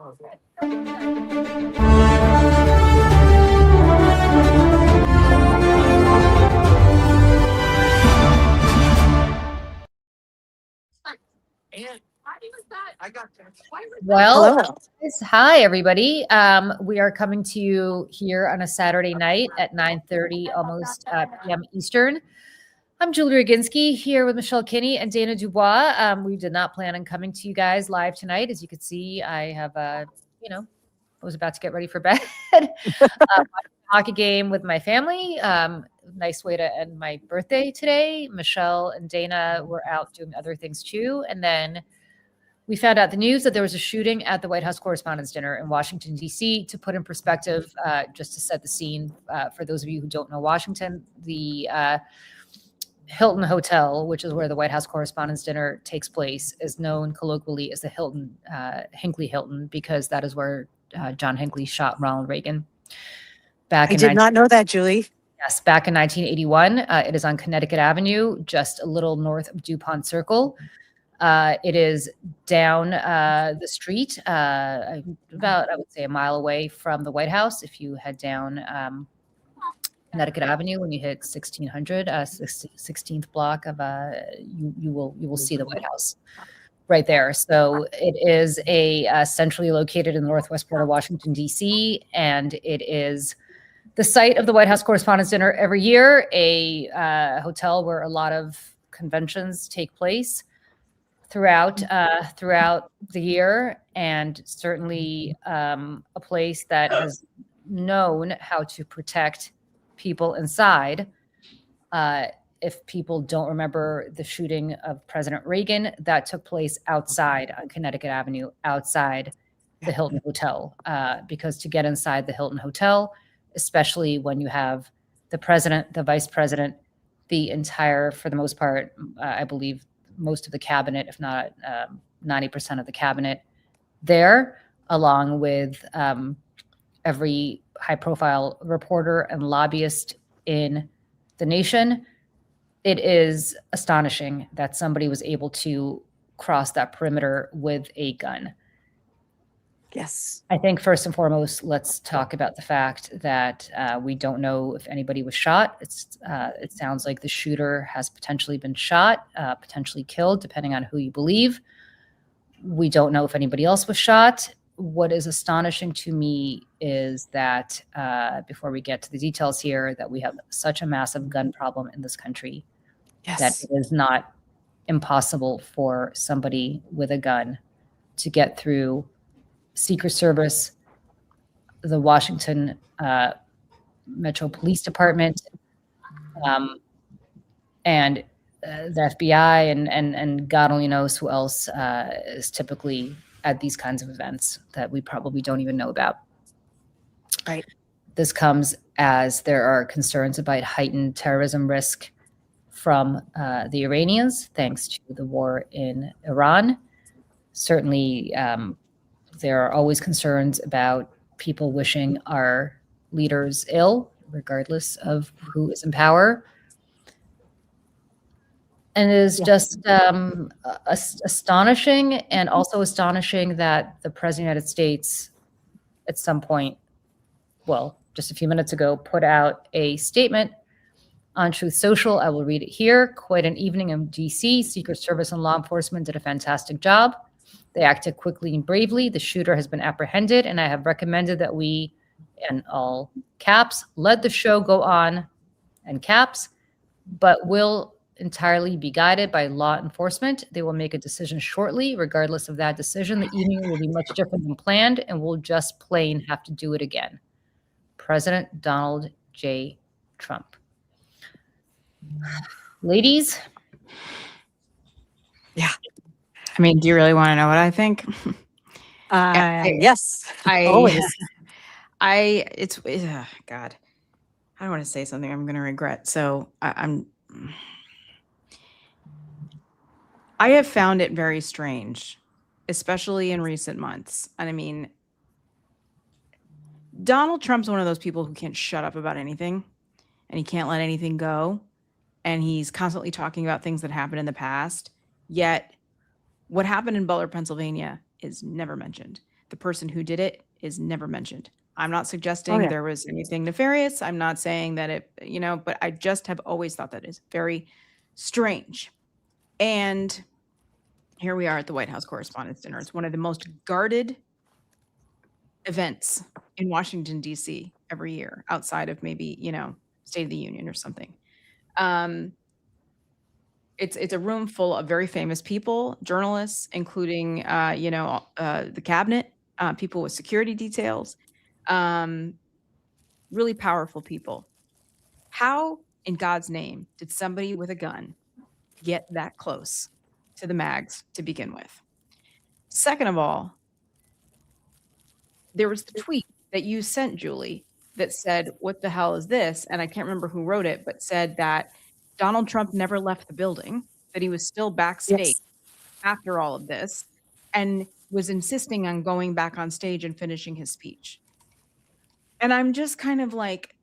Well, Hello. hi everybody. We are coming to you here on a Saturday night at 9:30, almost p.m. Eastern. I'm Julie Roginsky here with Michelle Kinney and Dana Dubois. We did not plan on coming to you guys live tonight. As you can see, I have I was about to get ready for bed. Hockey game with my family. Nice way to end my birthday today. Michelle and Dana were out doing other things too. And then we found out the news that there was a shooting at the White House Correspondents Dinner in Washington, D.C. To put in perspective, just to set the scene, for those of you who don't know Washington, the Hilton Hotel, which is where the White House Correspondents' Dinner takes place, is known colloquially as the Hilton, Hinckley Hilton, because that is where John Hinckley shot Ronald Reagan. I did not know that, Julie. Yes, back in 1981. It is on Connecticut Avenue, just a little north of DuPont Circle. It is down the street, about, I would say, a mile away from the White House. If you head down Connecticut Avenue, when you hit 1600, 16th block of you will see the White House right there. So it is centrally located in the northwest part of Washington, D.C., and it is the site of the White House Correspondents' Dinner every year, a hotel where a lot of conventions take place throughout the year, and certainly a place that has known how to protect people inside. If people don't remember the shooting of President Reagan, that took place outside on Connecticut Avenue, outside the Hilton Hotel, because to get inside the Hilton Hotel, especially when you have the president, the vice president, the entire, for the most part, I believe most of the cabinet, if not 90% of the cabinet there, along with every high-profile reporter and lobbyist in the nation, it is astonishing that somebody was able to cross that perimeter with a gun. Yes. I think first and foremost, let's talk about the fact that we don't know if anybody was shot. It sounds like the shooter has potentially been shot, potentially killed, depending on who you believe. We don't know if anybody else was shot. What is astonishing to me is that, before we get to the details here, that we have such a massive gun problem in this country. Yes. That it is not impossible for somebody with a gun to get through Secret Service, the Washington Metro Police Department, and the FBI, and God only knows who else is typically at these kinds of events that we probably don't even know about. Right. This comes as there are concerns about heightened terrorism risk from the Iranians, thanks to the war in Iran. Certainly, there are always concerns about people wishing our leaders ill, regardless of who is in power. And it is just astonishing, and also astonishing that the President of the United States at some point, well, just a few minutes ago, put out a statement on Truth Social. I will read it here. Quite an evening in DC. Secret Service and law enforcement did a fantastic job. They acted quickly and bravely. The shooter has been apprehended, and I have recommended that we, in all caps, let the show go on, in caps, but will entirely be guided by law enforcement. They will make a decision shortly. Regardless of that decision, the evening will be much different than planned, and we'll just plain have to do it again. President Donald J. Trump. Ladies? Yeah. I mean, do you really want to know what I think? Yes. Always. God, I don't want to say something I'm going to regret. So I have found it very strange, especially in recent months. And I mean, Donald Trump's one of those people who can't shut up about anything, and he can't let anything go. And he's constantly talking about things that happened in the past. Yet what happened in Butler, Pennsylvania is never mentioned. The person who did it is never mentioned. I'm not suggesting there was anything nefarious. I'm not saying that it, but I just have always thought that is very strange. And here we are at the White House Correspondents Dinner. It's one of the most guarded events in Washington, D.C. every year, outside of maybe, State of the Union or something. It's a room full of very famous people, journalists, including, the cabinet, people with security details, really powerful people. How, in God's name, did somebody with a gun get that close to the mags to begin with? Second of all, there was the tweet that you sent, Julie, that said, "What the hell is this?" And I can't remember who wrote it, but said that Donald Trump never left the building, that he was still backstage after all of this, and was insisting on going back on stage and finishing his speech. And I'm just kind of like,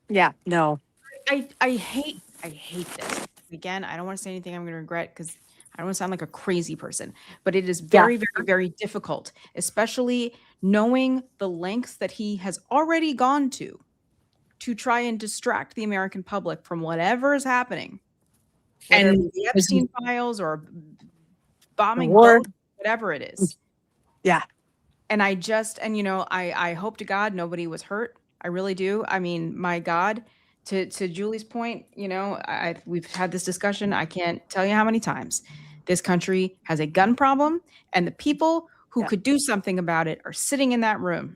yeah, no. I hate this. Again, I don't want to say anything I'm going to regret because I don't want to sound like a crazy person, but it is very, very, very difficult, especially knowing the lengths that he has already gone to try and distract the American public from whatever is happening. And the Epstein files or bombing, whatever it is. Yeah. And I hope to God nobody was hurt. I really do. I mean, my God, to Julie's point, we've had this discussion. I can't tell you how many times this country has a gun problem, and the people who could do something about it are sitting in that room,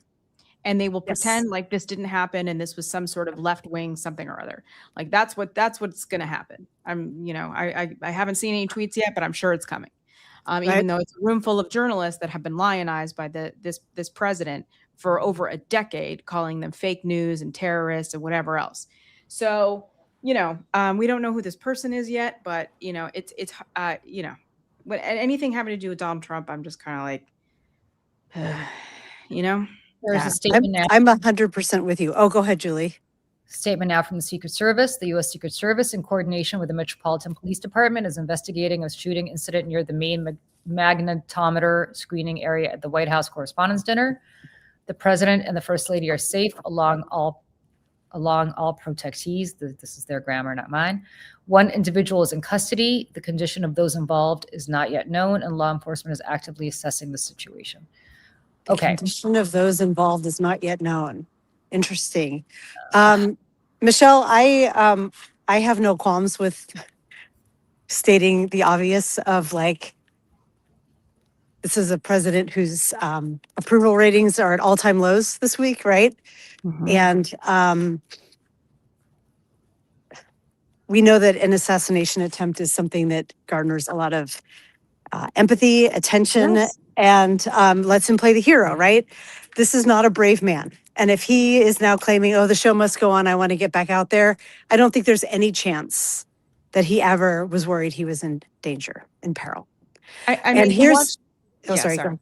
and they will pretend like this didn't happen and this was some sort of left wing something or other. Like that's what's going to happen. I haven't seen any tweets yet, but I'm sure it's coming. Even though it's a room full of journalists that have been lionized by this president for over a decade, calling them fake news and terrorists and whatever else. So, we don't know who this person is yet, but it's when anything having to do with Donald Trump, I'm just kind of like, There's a statement now. I'm 100% with you. Oh, go ahead, Julie. Statement now from the Secret Service. The U.S. Secret Service, in coordination with the Metropolitan Police Department, is investigating a shooting incident near the main magnetometer screening area at the White House Correspondents' Dinner. The President and the First Lady are safe along all protectees. This is their grammar, not mine. One individual is in custody. The condition of those involved is not yet known, and law enforcement is actively assessing the situation. The condition of those involved is not yet known. Interesting. Michelle, I have no qualms with stating the obvious of this is a president whose approval ratings are at all-time lows this week, right? Mm-hmm. And we know that an assassination attempt is something that garners a lot of empathy, attention, and lets him play the hero, right? This is not a brave man. And if he is now claiming, oh, the show must go on, I want to get back out there, I don't think there's any chance that he ever was worried he was in danger, in peril. I mean, here's... sorry. No,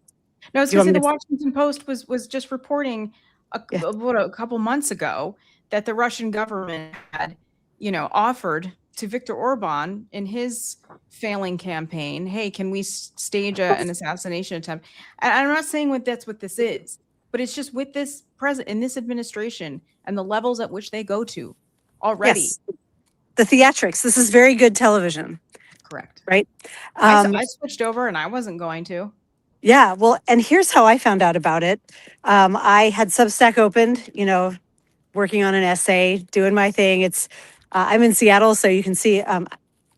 I was going to say the Washington Post was just reporting a couple months ago that the Russian government had, offered to Viktor Orban in his failing campaign, hey, can we stage an assassination attempt? And I'm not saying that's what this is, but it's just with this president in this administration and the levels at which they go to already. Yes. The theatrics. This is very good television. Correct. Right? I switched over and I wasn't going to. Yeah. Well, and here's how I found out about it. I had Substack opened, working on an essay, doing my thing. I'm in Seattle, so you can see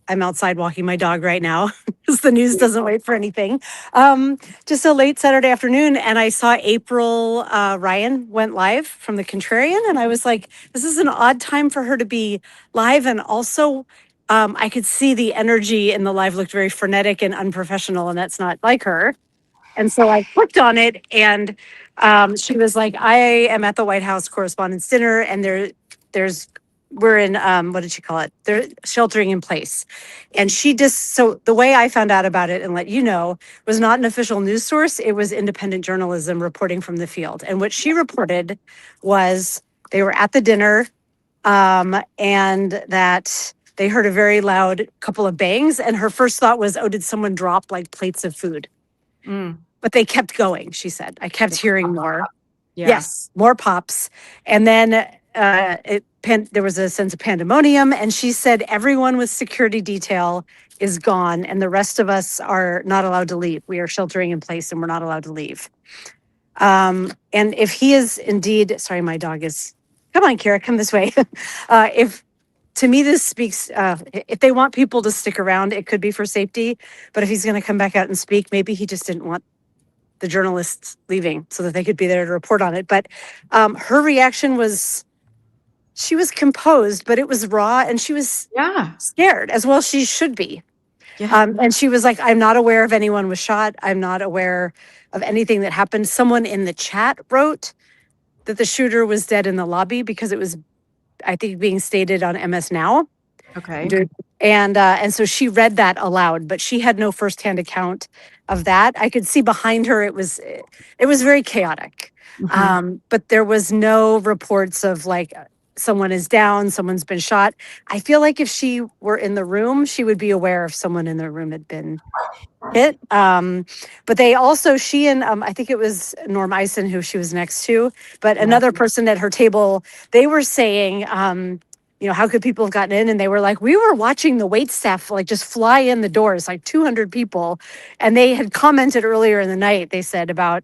I'm outside walking my dog right now because the news doesn't wait for anything. Just a late Saturday afternoon, and I saw April Ryan went live from The Contrarian, and I was like, this is an odd time for her to be live. And also, I could see the energy in the live looked very frenetic and unprofessional, and that's not like her. And so I clicked on it, and she was like, I am at the White House Correspondents' Dinner, and we're in, what did she call it? They're sheltering in place. And so the way I found out about it and let you know was not an official news source. It was independent journalism reporting from the field. And what she reported was they were at the dinner and that they heard a very loud couple of bangs. And her first thought was, oh, did someone drop plates of food? but they kept going, she said. I kept hearing more. Yeah. Yes, more pops. And then there was a sense of pandemonium, and she said everyone with security detail is gone, and the rest of us are not allowed to leave. We are sheltering in place, and we're not allowed to leave. And if he is indeed, sorry, my dog is, come on, Kira, come this way. To me, this speaks, if they want people to stick around, it could be for safety, but if he's going to come back out and speak, maybe he just didn't want the journalists leaving so that they could be there to report on it. But her reaction was, she was composed, but it was raw, and she was scared, as well she should be. Yeah. And she was like, I'm not aware of anyone was shot. I'm not aware of anything that happened. Someone in the chat wrote that the shooter was dead in the lobby because it was, I think, being stated on MS Now. Okay. And so she read that aloud, but she had no firsthand account of that. I could see behind her it was very chaotic. But there was no reports of like someone is down, someone's been shot. I feel like if she were in the room, she would be aware if someone in the room had been hit. But they also, she and I think it was Norm Eisen who she was next to, but another person at her table, they were saying, how could people have gotten in? And they were like, we were watching the wait staff like just fly in the doors, like 200 people. And they had commented earlier in the night, they said about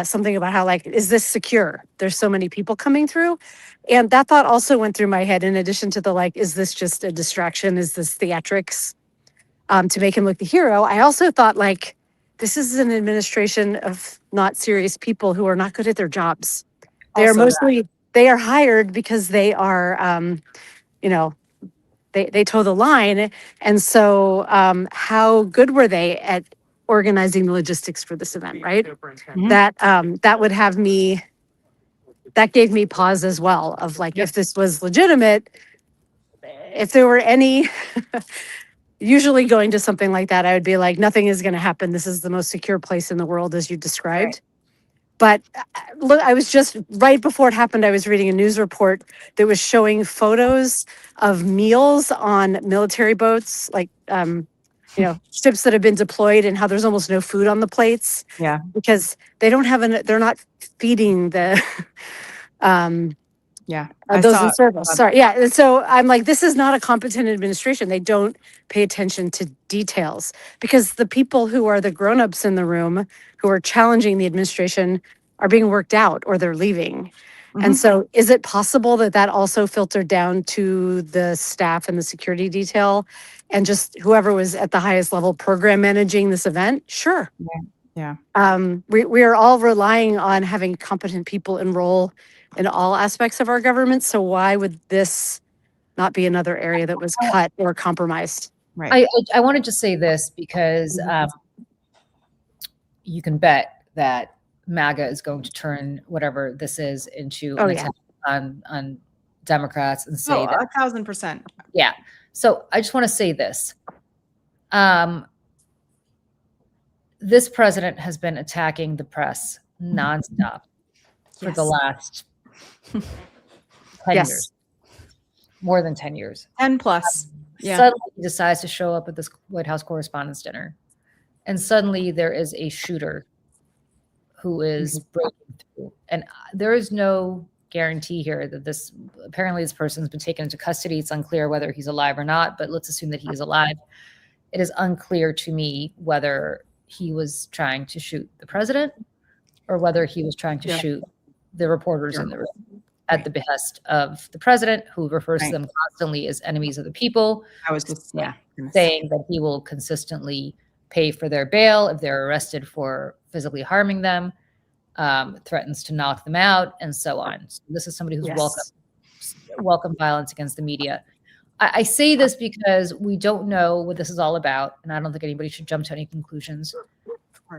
something about how like, is this secure? There's so many people coming through. And that thought also went through my head, in addition to the like, is this just a distraction? Is this theatrics to make him look the hero? I also thought like, this is an administration of not serious people who are not good at their jobs. They are mostly, they are hired because they are, they toe the line. And so how good were they at organizing the logistics for this event, right? That would have me, that gave me pause as well of like, if this was legitimate, if there were any, usually going to something like that, I would be like, nothing is going to happen. This is the most secure place in the world, as you described. But look, I was just, right before it happened, I was reading a news report that was showing photos of meals on military boats, like, ships that have been deployed, and how there's almost no food on the plates. Yeah. Because they don't have they're not feeding the, those in service. Sorry. Yeah. And so I'm like, this is not a competent administration. They don't pay attention to details, because the people who are the grownups in the room who are challenging the administration are being worked out, or they're leaving. And so is it possible that that also filtered down to the staff and the security detail and just whoever was at the highest level program managing this event? Sure. Yeah. We are all relying on having competent people enroll in all aspects of our government. So why would this not be another area that was cut or compromised? Right. I want to just say this because you can bet that MAGA is going to turn whatever this is into an attack on Democrats and say that 1,000%. Yeah. So I just want to say this. This president has been attacking the press nonstop for the last 10 years, more than 10 years. 10 plus. Suddenly he decides to show up at this White House Correspondents Dinner. And suddenly there is a shooter who is breaking through. And there is no guarantee here that apparently this person's been taken into custody. It's unclear whether he's alive or not, but let's assume that he is alive. It is unclear to me whether he was trying to shoot the president or whether he was trying to shoot the reporters in the room at the behest of the president, who refers to them constantly as enemies of the people. I was just saying that he will consistently pay for their bail if they're arrested for physically harming them, threatens to knock them out, and so on. So this is somebody who's welcome violence against the media. I say this because we don't know what this is all about, and I don't think anybody should jump to any conclusions.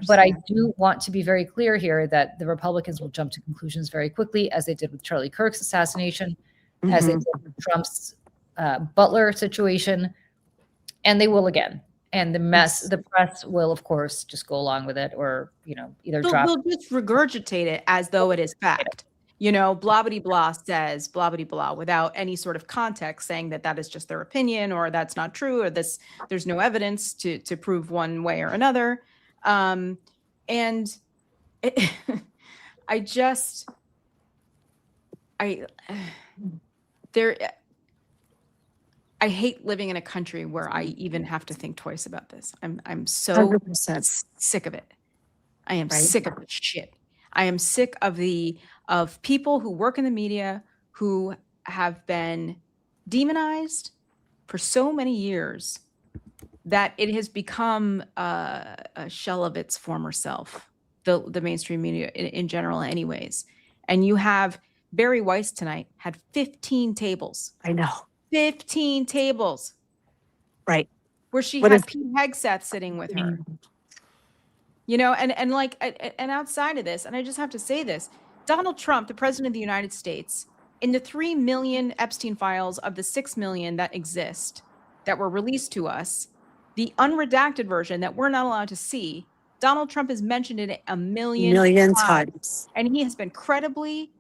But I do want to be very clear here that the Republicans will jump to conclusions very quickly, as they did with Charlie Kirk's assassination, as they did with Trump's Butler situation, and they will again. And the press will, of course, just go along with it, or either drop. They'll just regurgitate it as though it is fact. Blah blah blah says blah blah blah without any sort of context, saying that is just their opinion, or that's not true, or there's no evidence to prove one way or another. And I hate living in a country where I even have to think twice about this. I'm so 100%. sick of it. I am Right. sick of this shit. I am sick of people who work in the media who have been demonized for so many years that it has become a shell of its former self, the mainstream media in general anyways. And you have Barry Weiss tonight had 15 tables. I know. 15 tables. Right. Where she What had if- Pete Hegseth sitting with her. You know, and outside of this, and I just have to say this, Donald Trump, the president of the United States, in the 3 million Epstein files of the 6 million that exist, that were released to us, the unredacted version that we're not allowed to see, Donald Trump has mentioned it a million times. And he has been credibly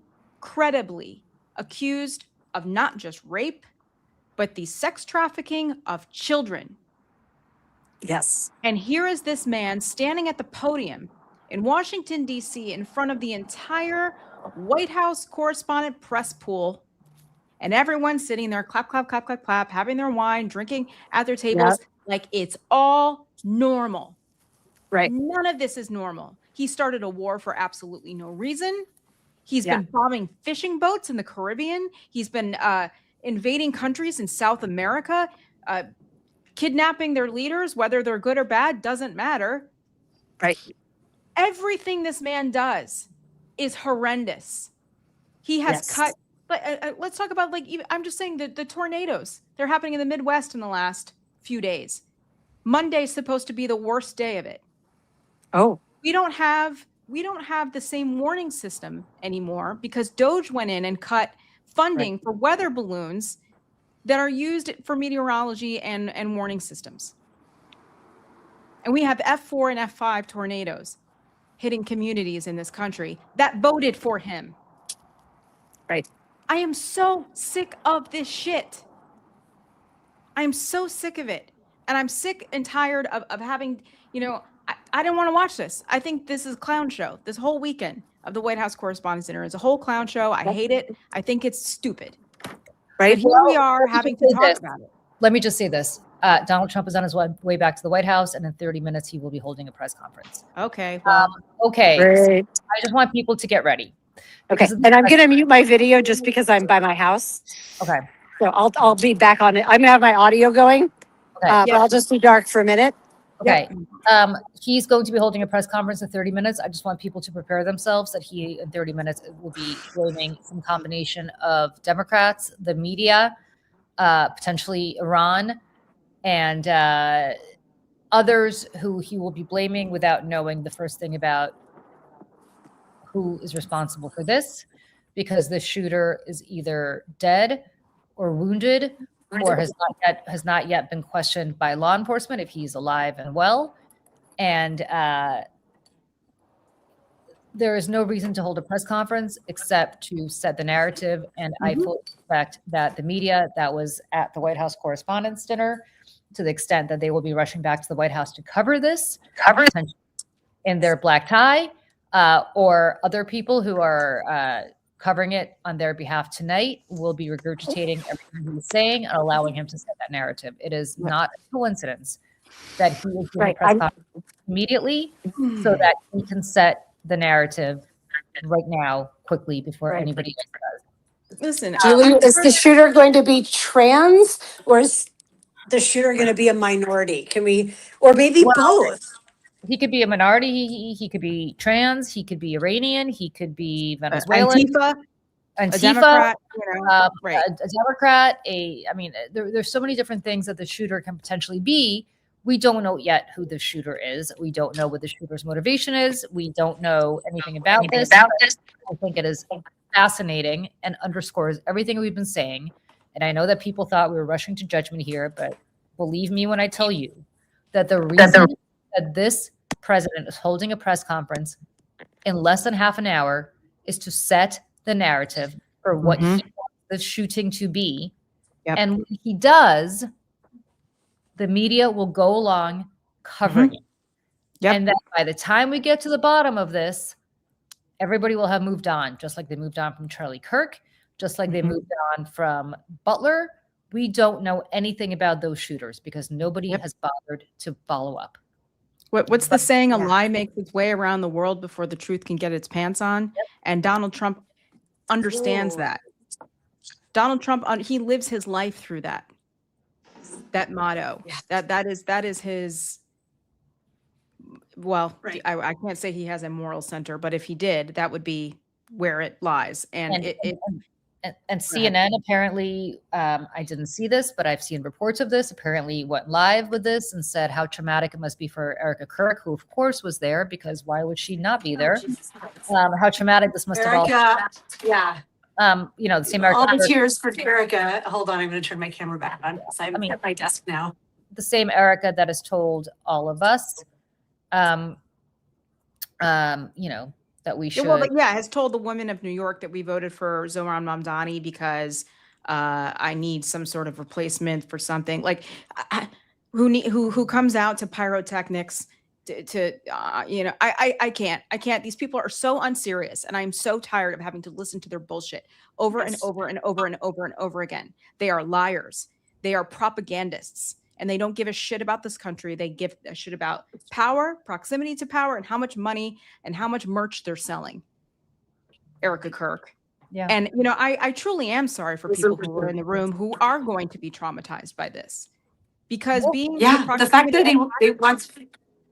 accused of not just rape, but the sex trafficking of children. Yes. And here is this man standing at the podium in Washington, D.C., in front of the entire White House correspondent press pool. And everyone sitting there, clap, clap, clap, clap, clap, having their wine, drinking at their tables, like it's all normal. Right. None of this is normal. He started a war for absolutely no reason. He's been bombing fishing boats in the Caribbean. He's been invading countries in South America, kidnapping their leaders, whether they're good or bad, doesn't matter. Right. Everything this man does is horrendous. He has cut, but let's talk about, like, I'm just saying the tornadoes. They're happening in the Midwest in the last few days. Monday's supposed to be the worst day of it. Oh. We don't have the same warning system anymore because Doge went in and cut funding for weather balloons that are used for meteorology and warning systems. And we have F4 and F5 tornadoes hitting communities in this country that voted for him. Right. I am so sick of this shit. I am so sick of it. And I'm sick and tired of having, you know, I didn't want to watch this. I think this is a clown show. This whole weekend of the White House Correspondents Dinner is a whole clown show. I hate it. I think it's stupid. Right. But here we are having to talk about it. Let me just say this. Donald Trump is on his way back to the White House, and in 30 minutes, he will be holding a press conference. Okay. Well, okay. Great. So I just want people to get ready. Okay. And I'm going to mute my video just because I'm by my house. Okay. So I'll be back on it. I'm going to have my audio going, Okay. but I'll just be dark for a minute. Okay. He's going to be holding a press conference in 30 minutes. I just want people to prepare themselves that he, in 30 minutes, will be blaming some combination of Democrats, the media, potentially Iran, and others who he will be blaming without knowing the first thing about who is responsible for this, because the shooter is either dead or wounded or has not yet been questioned by law enforcement if he's alive and well. And there is no reason to hold a press conference except to set the narrative. And I fully expect that the media that was at the White House Correspondents Dinner, to the extent that they will be rushing back to the White House to cover this in their black tie, or other people who are covering it on their behalf tonight, will be regurgitating everything he's saying and allowing him to set that narrative. It is not a coincidence that he is doing a press conference immediately so that he can set the narrative right now, quickly, before anybody else does. listen, Julie, is the shooter going to be trans, or is the shooter going to be a minority? Can we, or maybe both? He could be a minority. He could be trans. He could be Iranian. He could be Venezuelan. Antifa, a Democrat. A Democrat. I mean, there's so many different things that the shooter can potentially be. We don't know yet who the shooter is. We don't know what the shooter's motivation is. We don't know anything about this. I think it is fascinating and underscores everything we've been saying. And I know that people thought we were rushing to judgment here, but believe me when I tell you that the reason that this president is holding a press conference in less than half an hour is to set the narrative for what he wants the shooting to be. And when he does, the media will go along covering it. Yep. And then by the time we get to the bottom of this, everybody will have moved on, just like they moved on from Charlie Kirk, just like they moved on from Butler. We don't know anything about those shooters because nobody has bothered to follow up. What's the saying? A lie makes its way around the world before the truth can get its pants on. And Donald Trump understands that. Donald Trump, he lives his life through that motto. That is his. Well, I can't say he has a moral center, but if he did, that would be where it lies. And CNN apparently, I didn't see this, but I've seen reports of this, apparently went live with this and said how traumatic it must be for Erica Kirk, who of course was there, because why would she not be there? How traumatic this must have all been. Yeah. The same Erica. All the tears for Erica. Hold on, I'm going to turn my camera back on because I'm at my desk now. The same Erica that has told all of us, that we should. Has told the women of New York that we voted for Zohran Mamdani because I need some sort of replacement for something. Like, who comes out to pyrotechnics I can't. These people are so unserious, and I'm so tired of having to listen to their bullshit over and over and over and over and over again. They are liars. They are propagandists, and they don't give a shit about this country. They give a shit about power, proximity to power, and how much money and how much merch they're selling. Erica Kirk. Yeah. And, I truly am sorry for people who are in the room who are going to be traumatized by this, because being the fact that they wants.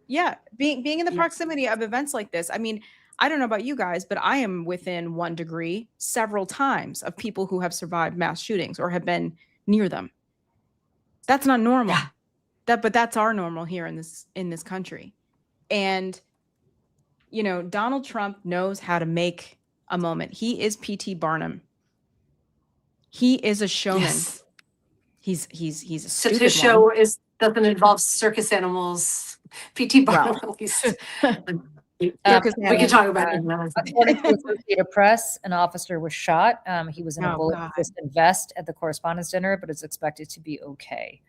Yeah, being in the proximity of events like this. I mean, I don't know about you guys, but I am within 1 degree several times of people who have survived mass shootings or have been near them. That's not normal. But that's our normal here in this country. And Donald Trump knows how to make a moment. He is P.T. Barnum. He is a showman. Yes. He's a stupid his show doesn't involve circus animals. P.T. Barnum. We can talk about it. According to the Associated Press, an officer was shot. He was in a bullet-resistant vest at the Correspondents' Dinner, but is expected to be okay.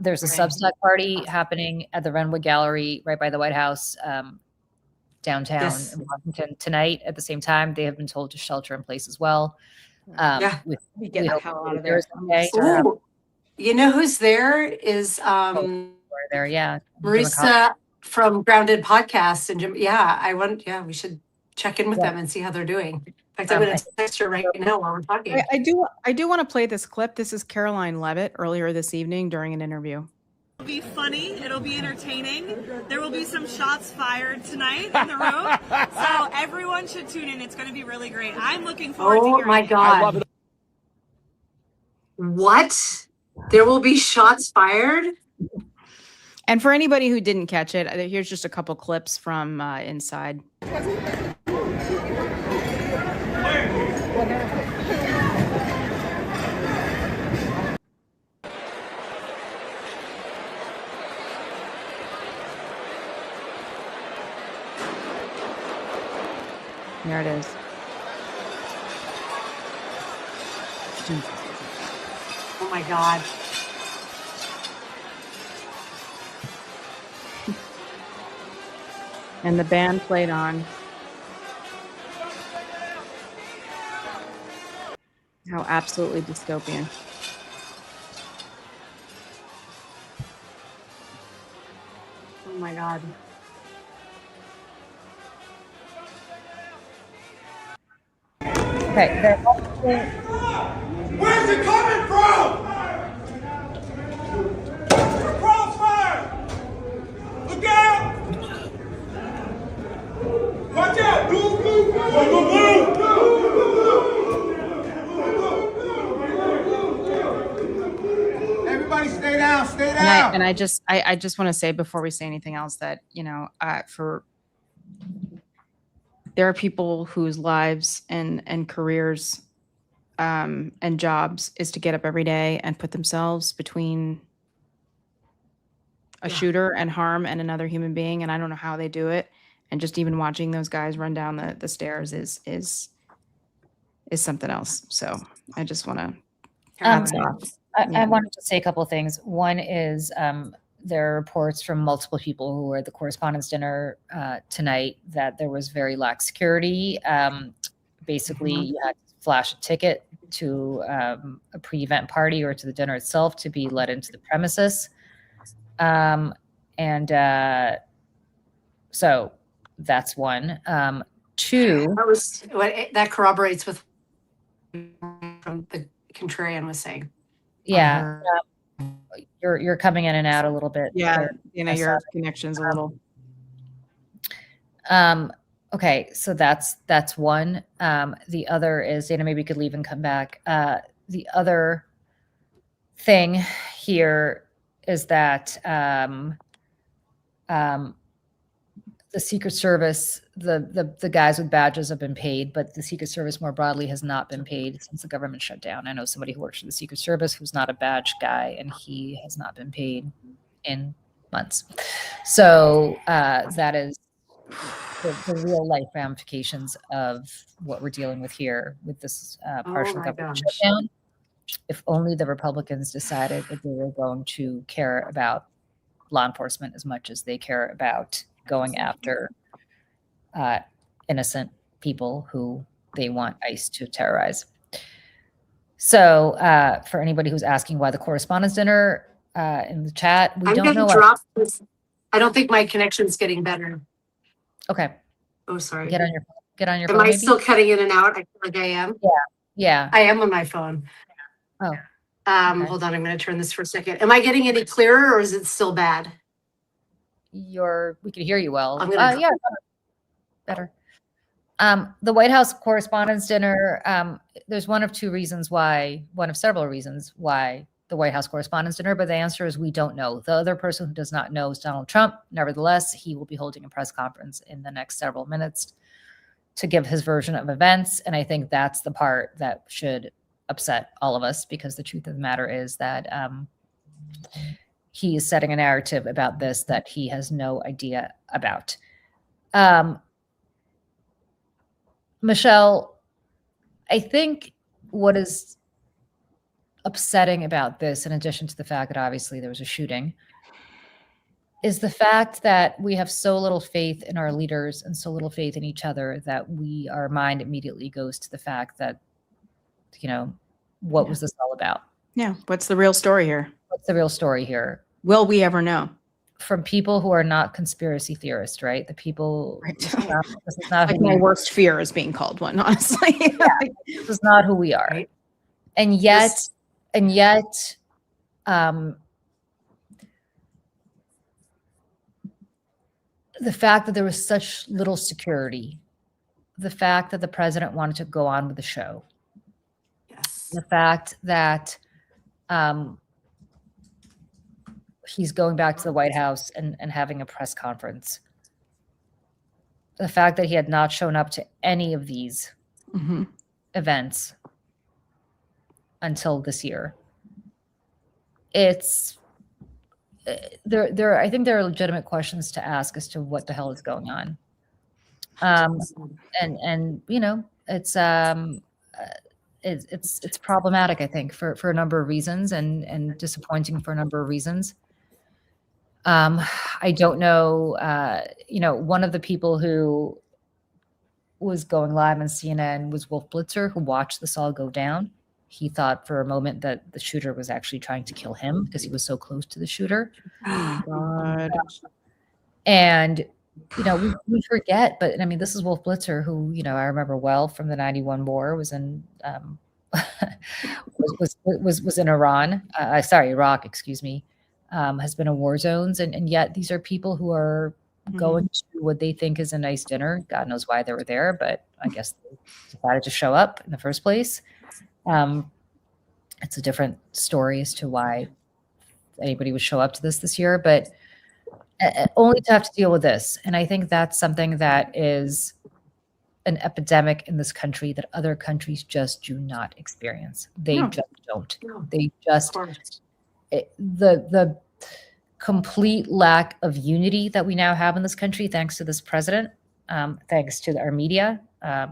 There's a Substack party happening at the Renwood Gallery right by the White House downtown in Washington tonight. At the same time, they have been told to shelter in place as well. Get the hell out of there. Ooh, you know who's there is Marisa from Grounded Podcast, and we should check in with them and see how they're doing. In fact, I'm going to text her right now while we're talking. I do want to play this clip. This is Caroline Levitt earlier this evening during an interview. It'll be funny. It'll be entertaining. There will be some shots fired tonight in the room, so everyone should tune in. It's going to be really great. I'm looking forward to hearing. Oh my God! I love it. What? There will be shots fired? And for anybody who didn't catch it, here's just a couple clips from inside. There it is. Oh my God. And the band played on. How absolutely dystopian. Oh my God. Okay. Where's it coming from? Crossfire! Look out! Watch out! Move, move, move, move! Everybody stay down, stay down. And I just want to say before we say anything else that, there are people whose lives and careers and jobs is to get up every day and put themselves between a shooter and harm and another human being. And I don't know how they do it. And just even watching those guys run down the stairs is something else. So I just want to I wanted to say a couple of things. One is there are reports from multiple people who were at the Correspondents' Dinner tonight that there was very lax security. Basically, you had to flash a ticket to a pre-event party or to the dinner itself to be let into the premises. So that's one. Two. That corroborates with from the contrarian was saying. Yeah. You're coming in and out a little bit. Yeah, your connection's a little. Okay, so that's one. The other is, Dana, maybe you could leave and come back. The other thing here is that the Secret Service, the guys with badges have been paid, but the Secret Service more broadly has not been paid since the government shut down. I know somebody who works for the Secret Service who's not a badge guy, and he has not been paid in months. So that is the real life ramifications of what we're dealing with here with this partial government shutdown. If only the Republicans decided that they were going to care about law enforcement as much as they care about going after innocent people who they want ICE to terrorize. So for anybody who's asking why the Correspondents' Dinner in the chat, we don't know. I don't think my connection's getting better. Okay. Oh, sorry. Get on your Am phone. I Maybe? still cutting in and out? I feel like I am. Yeah. I am on my phone. Oh. Okay. Hold on. I'm going to turn this for a second. Am I getting any clearer or is it still bad? We can hear you well. Yeah. Better. The White House Correspondents' Dinner, there's one of several reasons why the White House Correspondents' Dinner, but the answer is we don't know. The other person who does not know is Donald Trump. Nevertheless, he will be holding a press conference in the next several minutes to give his version of events. And I think that's the part that should upset all of us, because the truth of the matter is that he is setting a narrative about this that he has no idea about. Michelle, I think what is upsetting about this, in addition to the fact that obviously there was a shooting, is the fact that we have so little faith in our leaders and so little faith in each other that our mind immediately goes to the fact that, what was this all about? Yeah. What's the real story here? What's the real story here? Will we ever know? From people who are not conspiracy theorists, right? The people, Right. This is not Like my worst fear is being called one, honestly. This is not who we are. Right. And yet, the fact that there was such little security, the fact that the president wanted to go on with the show, Yes. the fact that he's going back to the White House and having a press conference, the fact that he had not shown up to any of these events until this year. It's I think there are legitimate questions to ask as to what the hell is going on. And it's problematic, I think, for a number of reasons, and disappointing for a number of reasons. I don't know, one of the people who was going live on CNN was Wolf Blitzer, who watched this all go down. He thought for a moment that the shooter was actually trying to kill him because he was so close to the shooter. Oh, God. And, we forget, but I mean, this is Wolf Blitzer, who, I remember well from the 91 war, was in, was in Iraq, excuse me, has been in war zones. And yet these are people who are going to what they think is a nice dinner. God knows why they were there, but I guess they decided to show up in the first place. It's a different story as to why anybody would show up to this year, but only to have to deal with this. And I think that's something that is an epidemic in this country that other countries just do not experience. They just don't. No. They just, the complete lack of unity that we now have in this country, thanks to this president, thanks to our media, a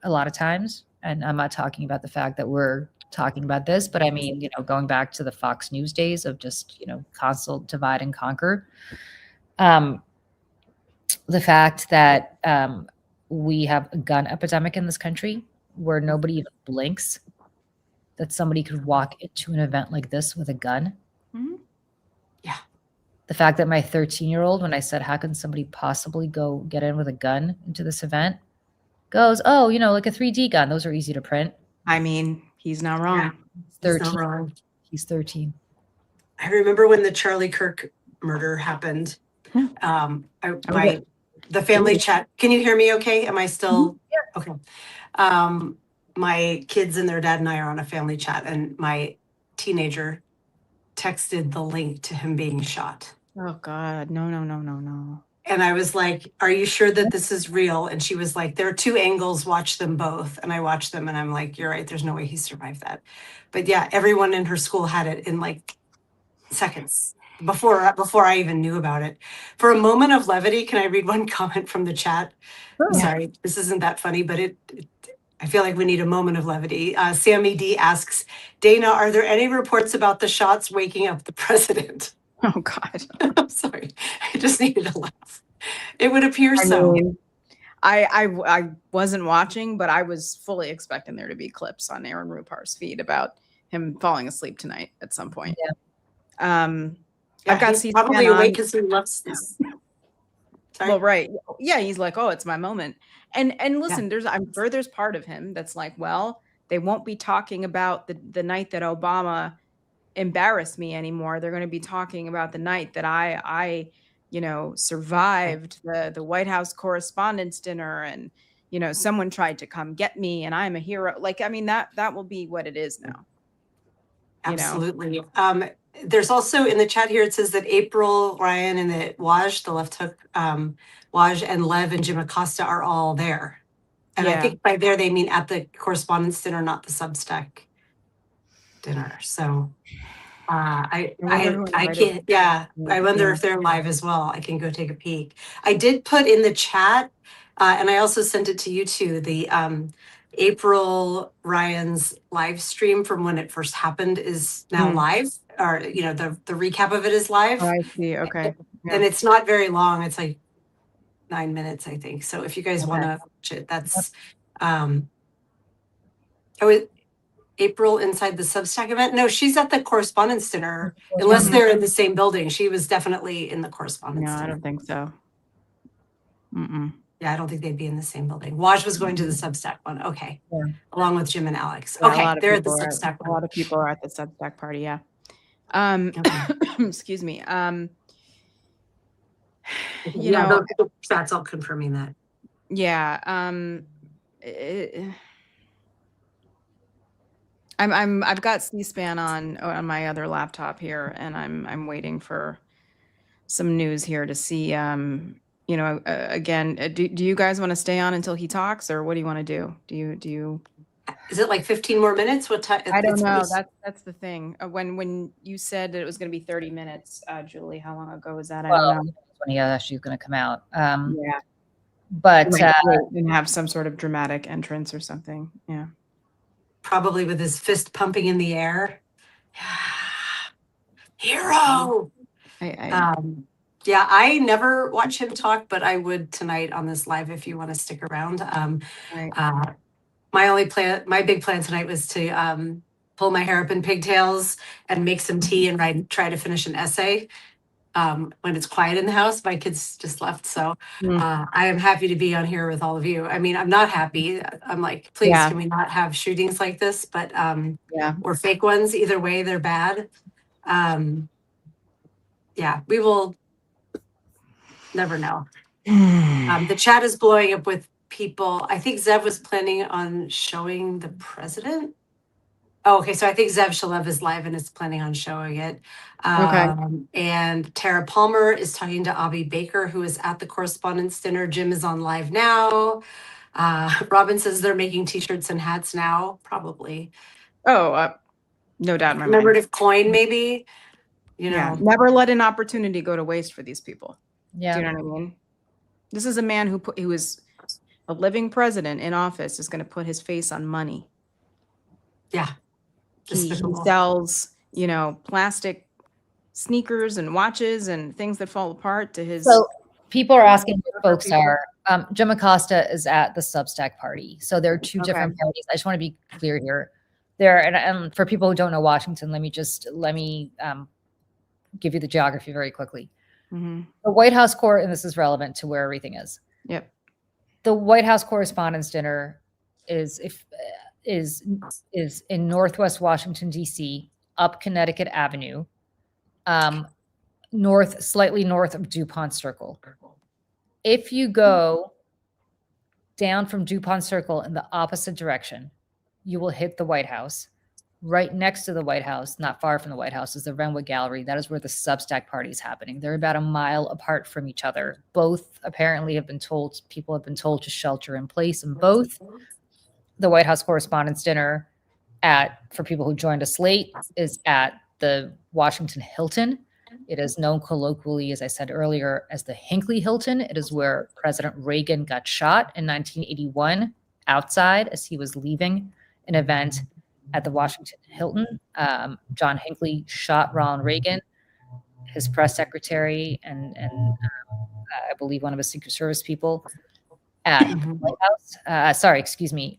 lot of times. And I'm not talking about the fact that we're talking about this, but I mean, going back to the Fox News days of just, constant divide and conquer. The fact that we have a gun epidemic in this country where nobody even blinks, that somebody could walk into an event like this with a gun. Mhm. Yeah. The fact that my 13-year-old, when I said, how can somebody possibly go get in with a gun into this event, goes, oh, like a 3D gun. Those are easy to print. I mean, he's not wrong. Yeah. He's 13. He's not wrong. He's 13. I remember when the Charlie Kirk murder happened. Yeah. The family chat. Can you hear me okay? Am I still? Yeah. Okay. My kids and their dad and I are on a family chat, and my teenager texted the link to him being shot. Oh God, no. And I was like, are you sure that this is real? And she was like, there are two angles, watch them both. And I watched them and I'm like, you're right, there's no way he survived that. But yeah, everyone in her school had it in like seconds before I even knew about it. For a moment of levity, can I read one comment from the chat? Sure. Sorry, this isn't that funny, but I feel like we need a moment of levity. Sammy D asks, Dana, are there any reports about the shots waking up the president? Oh God. I'm sorry. I just needed a laugh. It would appear so. I wasn't watching, but I was fully expecting there to be clips on Aaron Rupar's feed about him falling asleep tonight at some point. Yeah. Yeah, I've got he's probably awake because he loves this. Sorry. Well, right. Yeah, he's like, oh, it's my moment. And listen, I'm sure there's part of him that's like, well, they won't be talking about the night that Obama embarrassed me anymore. They're going to be talking about the night that I survived the White House Correspondents Dinner, and someone tried to come get me, and I'm a hero. Like, I mean, that will be what it is now. Absolutely. There's also in the chat here, it says that April, Ryan, and the Waj, the left hook, Waj and Lev and Jim Acosta are all there. And I think by there they mean at the Correspondents Dinner, not the Substack dinner. So I can't, I wonder if they're live as well. I can go take a peek. I did put in the chat, and I also sent it to you too, the April Ryan's live stream from when it first happened is now live, or the recap of it is live. Oh, I see. Okay. And it's not very long. It's like 9 minutes, I think. So if you guys want to watch it, that's April inside the Substack event. No, she's at the Correspondents Dinner, unless they're in the same building. She was definitely in the Correspondents Dinner. No, I don't think so. Yeah, I don't think they'd be in the same building. Waj was going to the Substack one. Okay. Yeah. Along with Jim and Alex. Yeah, okay, they're at the Substack one. A lot of people are at the Substack party, yeah. Excuse me. That's all confirming that. Yeah. I've got C-SPAN on my other laptop here, and I'm waiting for some news here to see. Again, do you guys want to stay on until he talks, or what do you want to do? Do you? Is it like 15 more minutes? What time? I don't know. That's the thing. When you said that it was going to be 30 minutes, Julie, how long ago was that? I don't know. When he actually is going to come out. Yeah. But and have some sort of dramatic entrance or something. Yeah. Probably with his fist pumping in the air. Hero. I never watch him talk, but I would tonight on this live if you want to stick around. My big plan tonight was to pull my hair up in pigtails and make some tea and try to finish an essay. When it's quiet in the house, my kids just left. So I am happy to be on here with all of you. I mean, I'm not happy. I'm like, please, can we not have shootings like this? But or fake ones. Either way, they're bad. We will never know. The chat is blowing up with people. I think Zev was planning on showing the president. Oh, okay. So I think Zev Shalev is live and is planning on showing it. And Tara Palmer is talking to Avi Baker, who is at the Correspondents Dinner. Jim is on live now. Robin says they're making t-shirts and hats now, probably. Oh, no doubt in my mind. Commemorative coin, maybe. Never let an opportunity go to waste for these people. Yeah. Do you know what I mean? This is a man who is a living president in office, is going to put his face on money. Yeah. He Despicable. sells, you know, plastic sneakers and watches and things that fall apart to his. So people are asking where folks are. Jim Acosta is at the Substack party. So there are two different parties. I just want to be clear here. And for people who don't know Washington, let me give you the geography very quickly. Mhm. The White House and this is relevant to where everything is. Yep. The White House Correspondents Dinner is in Northwest Washington, D.C., up Connecticut Avenue, slightly north of DuPont Circle. If you go down from DuPont Circle in the opposite direction, you will hit the White House. Right next to the White House, not far from the White House, is the Renwick Gallery. That is where the Substack party is happening. They're about a mile apart from each other. Both apparently people have been told to shelter in place in both. The White House Correspondents' Dinner for people who joined us late, is at the Washington Hilton. It is known colloquially, as I said earlier, as the Hinckley Hilton. It is where President Reagan got shot in 1981 outside as he was leaving an event at the Washington Hilton. John Hinckley shot Ronald Reagan, his press secretary, and I believe one of his Secret Service people at the White House.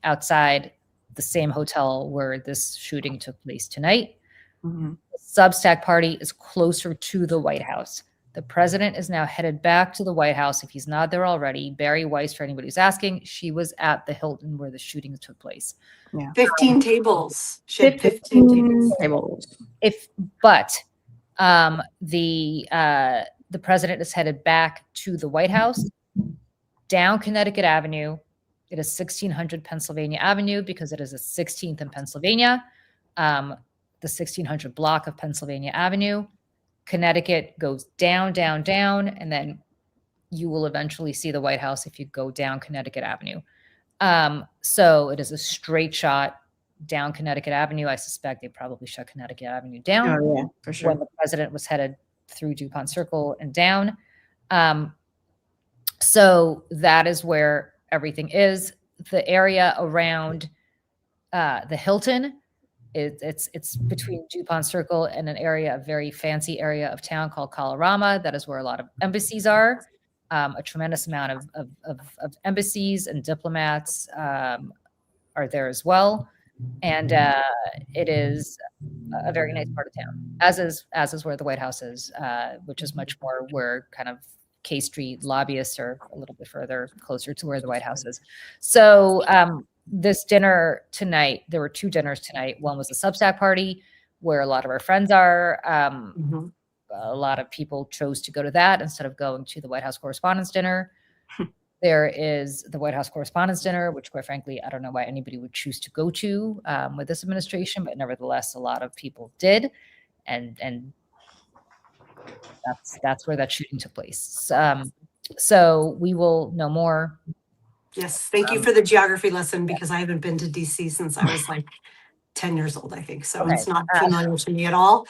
Outside the same hotel where this shooting took place tonight. Mhm. The Substack party is closer to the White House. The president is now headed back to the White House if he's not there already. Barry Weiss, for anybody who's asking, she was at the Hilton where the shooting took place. Yeah. 15 tables. She had 15 tables. But the president is headed back to the White House down Connecticut Avenue. It is 1600 Pennsylvania Avenue because it is the 16th in Pennsylvania. The 1600 block of Pennsylvania Avenue. Connecticut goes down, down, down, and then you will eventually see the White House if you go down Connecticut Avenue. So it is a straight shot down Connecticut Avenue. I suspect they probably shut Connecticut Avenue down. Oh, yeah, for sure. When the president was headed through DuPont Circle and down. So that is where everything is. The area around the Hilton, it's between DuPont Circle and an area, a very fancy area of town called Colorama. That is where a lot of embassies are. A tremendous amount of embassies and diplomats are there as well. And it is a very nice part of town, as is where the White House is, which is much more where kind of K Street lobbyists are a little bit further closer to where the White House is. So this dinner tonight, there were two dinners tonight. One was the Substack party, where a lot of our friends are. A lot of people chose to go to that instead of going to the White House Correspondents' Dinner. There is the White House Correspondents' Dinner, which, quite frankly, I don't know why anybody would choose to go to with this administration, but nevertheless, a lot of people did, and that's where that shooting took place. So we will know more. Yes, thank you for the geography lesson, because I haven't been to DC since I was like 10 years old, I think. So Okay. it's not familiar to me at all.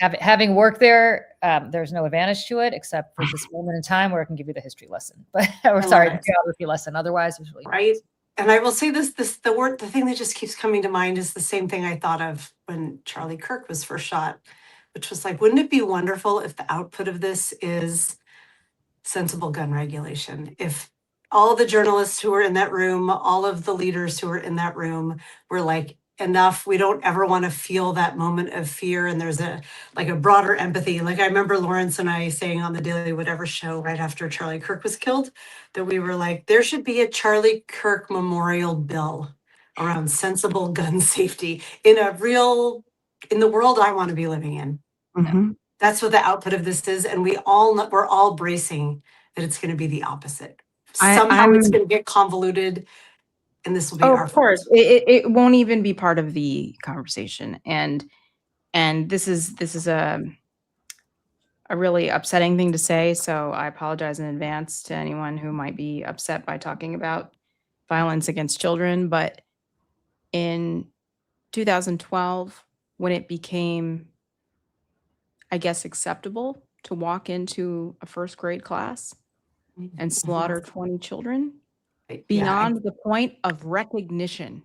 Having worked there, there's no advantage to it except for this moment in time where I can give you the history lesson, the geography lesson. Otherwise, it's really right. And I will say the thing that just keeps coming to mind is the same thing I thought of when Charlie Kirk was first shot, which was like, wouldn't it be wonderful if the output of this is sensible gun regulation? If all the journalists who were in that room, all of the leaders who were in that room were like, enough, we don't ever want to feel that moment of fear, and there's a broader empathy. Like, I remember Lawrence and I saying on the Daily Whatever show right after Charlie Kirk was killed, that we were like, there should be a Charlie Kirk memorial bill around sensible gun safety in the world I want to be living in. Mhm. That's what the output of this is, and we're all bracing that it's going to be the opposite. Somehow it's going to get convoluted, and this will be our of course. It won't even be part of the conversation, and this is a really upsetting thing to say. So I apologize in advance to anyone who might be upset by talking about violence against children. But in 2012, when it became, I guess, acceptable to walk into a first grade class and slaughter 20 children, beyond the point of recognition,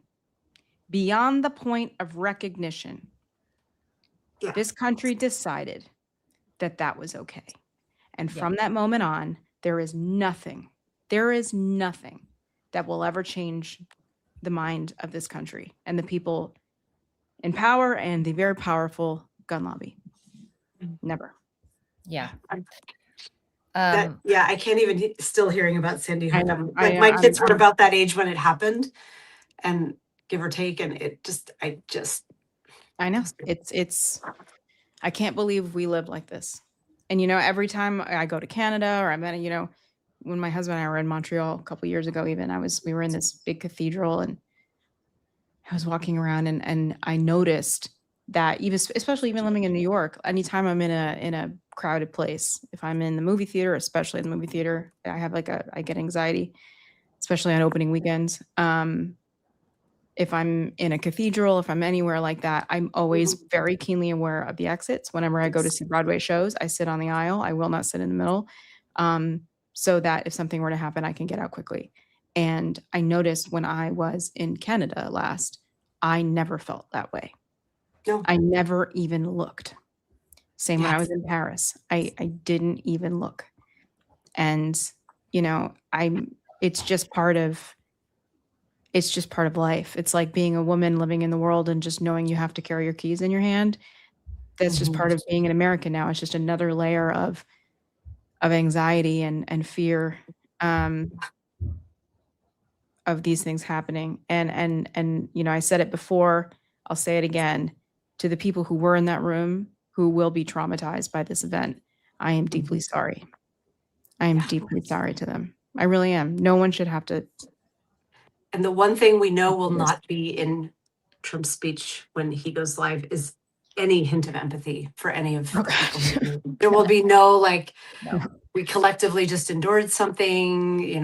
beyond the point of recognition, Yeah. this country decided that that was okay. And Yeah. from that moment on, there is nothing that will ever change the mind of this country and the people in power and the very powerful gun lobby. Never. Yeah. I can't even still hearing about Sandy I Hook. know. Like my kids were about that age when it happened, and give or take, and I know. It's I can't believe we live like this. And every time I go to Canada or I'm at when my husband and I were in Montreal a couple years ago, even we were in this big cathedral, and I was walking around and I noticed that especially living in New York, anytime I'm in a crowded place, if I'm in the movie theater, especially in the movie theater, I get anxiety, especially on opening weekends. If I'm in a cathedral, if I'm anywhere like that, I'm always very keenly aware of the exits. Whenever I go to see Broadway shows, I sit on the aisle. I will not sit in the middle, so that if something were to happen, I can get out quickly. And I noticed when I was in Canada last, I never felt that way. No. I never even looked. Same when I was in Paris. I didn't even look. And, it's just part of life. It's like being a woman living in the world and just knowing you have to carry your keys in your hand. That's just part of being an American now. It's just another layer of anxiety and fear of these things happening. And I said it before, I'll say it again, to the people who were in that room who will be traumatized by this event. I am deeply sorry. I am deeply sorry to them. I really am. No one should have to. And the one thing we know will not be in Trump's speech when he goes live is any hint of empathy for any of the people. There will be no, we collectively just endured something,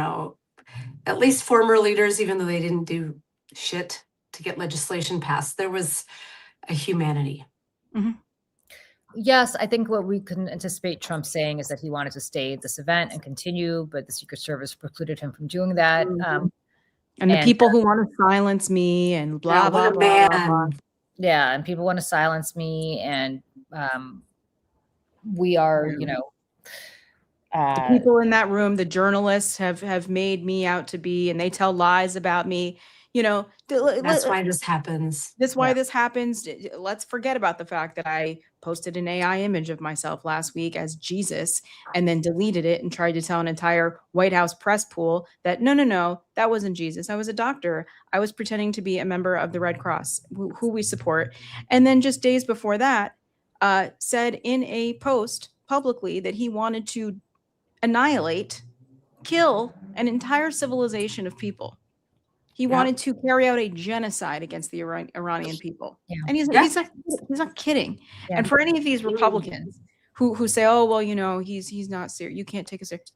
at least former leaders, even though they didn't do shit to get legislation passed, there was a humanity. Yes, I think what we can anticipate Trump saying is that he wanted to stay at this event and continue, but the Secret Service precluded him from doing that. And the people who want to silence me and blah, blah, blah, blah, blah. Yeah, and people want to silence me, and we are, the people in that room, the journalists have made me out to be, and they tell lies about me. That's why this happens. That's why this happens. Let's forget about the fact that I posted an AI image of myself last week as Jesus and then deleted it and tried to tell an entire White House press pool that no, that wasn't Jesus. I was a doctor. I was pretending to be a member of the Red Cross, who we support. And then just days before that, said in a post publicly that he wanted to annihilate, kill an entire civilization of people. He wanted to carry out a genocide against the Iranian people. Yeah. And he's not kidding. Yeah. And for any of these Republicans who say, oh, well, he's not serious. You can't take us serious.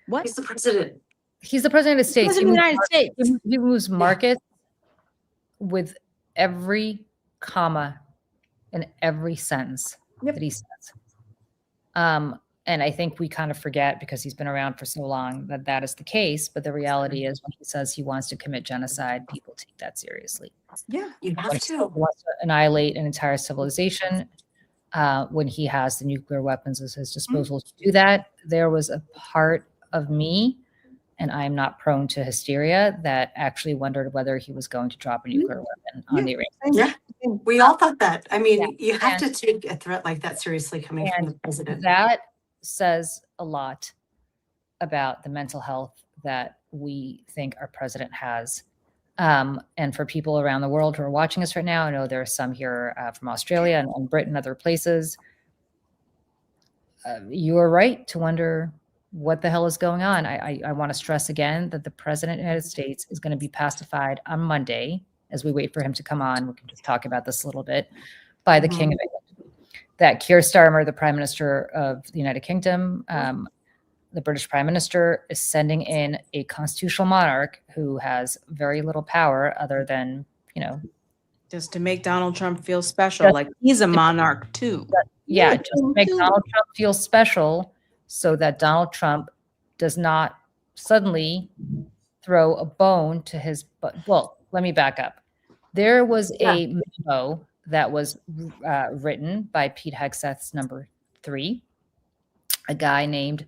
What? He's the president. He's the president of the States. President of the United States. He moves markets with every comma in every sentence that he says. And I think we kind of forget, because he's been around for so long, that is the case. But the reality is, when he says he wants to commit genocide, people take that seriously. Yeah, you have to. He wants to annihilate an entire civilization. When he has the nuclear weapons at his disposal to do that, there was a part of me, and I am not prone to hysteria, that actually wondered whether he was going to drop a nuclear weapon on the Iranians. Yeah, we all thought that. I mean, you have to take a threat like that seriously coming from the president. That says a lot about the mental health that we think our president has. And for people around the world who are watching us right now, I know there are some here from Australia and Britain and other places. You are right to wonder what the hell is going on. I want to stress again that the president of the United States is going to be pacified on Monday, as we wait for him to come on. We can just talk about this a little bit, by the King of England. That Keir Starmer, the Prime Minister of the United Kingdom, the British Prime Minister, is sending in a constitutional monarch who has very little power other than, just to make Donald Trump feel special, like he's a monarch too. Just to make Donald Trump feel special, so that Donald Trump does not suddenly throw a bone to his, well, let me back up. There was a memo that was written by Pete Hegseth's number 3, a guy named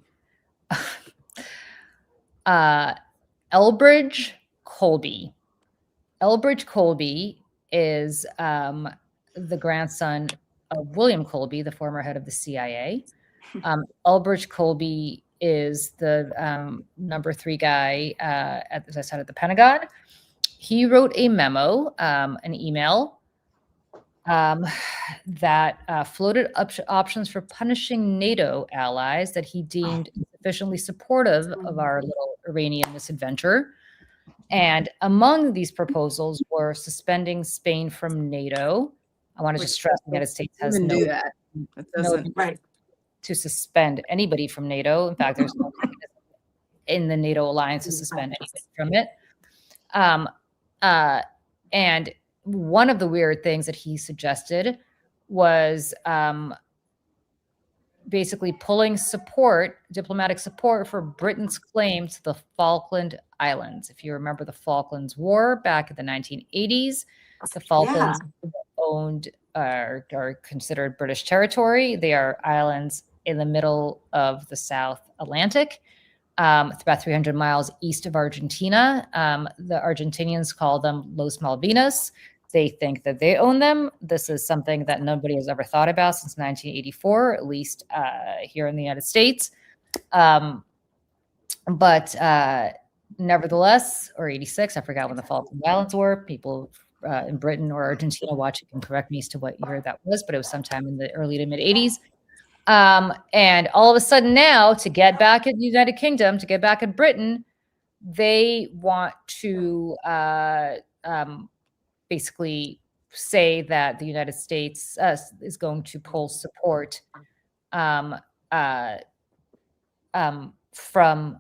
Elbridge Colby. Elbridge Colby is the grandson of William Colby, the former head of the CIA. Elbridge Colby is the number 3 guy, as I said, at the Pentagon. He wrote a memo, an email, that floated options for punishing NATO allies that he deemed sufficiently supportive of our little Iranian misadventure. And among these proposals were suspending Spain from NATO. I want to just stress the United States has no, do that. That doesn't Right. to suspend anybody from NATO. In fact, there's no mechanism in the NATO alliance to suspend anybody from it. And one of the weird things that he suggested was basically pulling support, diplomatic support for Britain's claim to the Falkland Islands. If you remember the Falklands War back in the 1980s, the Falklands owned are considered British territory. They are islands in the middle of the South Atlantic. It's about 300 miles east of Argentina. The Argentinians call them Los Malvinas. They think that they own them. This is something that nobody has ever thought about since 1984, at least here in the United States. But nevertheless, or 86, I forgot when the Falkland Islands were. People in Britain or Argentina watching can correct me as to what year that was, but it was sometime in the early to mid 80s. And all of a sudden now, to get back at the United Kingdom, to get back at Britain, they want to basically say that the United States is going to pull support from the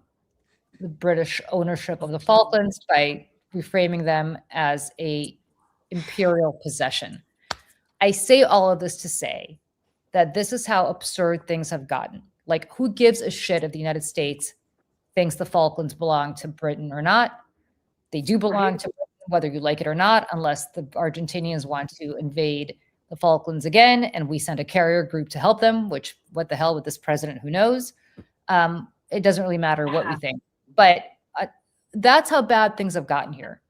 British ownership of the Falklands by reframing them as a imperial possession. I say all of this to say that this is how absurd things have gotten. Like, who gives a shit if the United States thinks the Falklands belong to Britain or not? They do belong to Britain, whether you like it or not, unless the Argentinians want to invade the Falklands again, and we send a carrier group to help them, which, what the hell with this president, who knows? It doesn't really matter what we think. But that's how bad things have gotten here.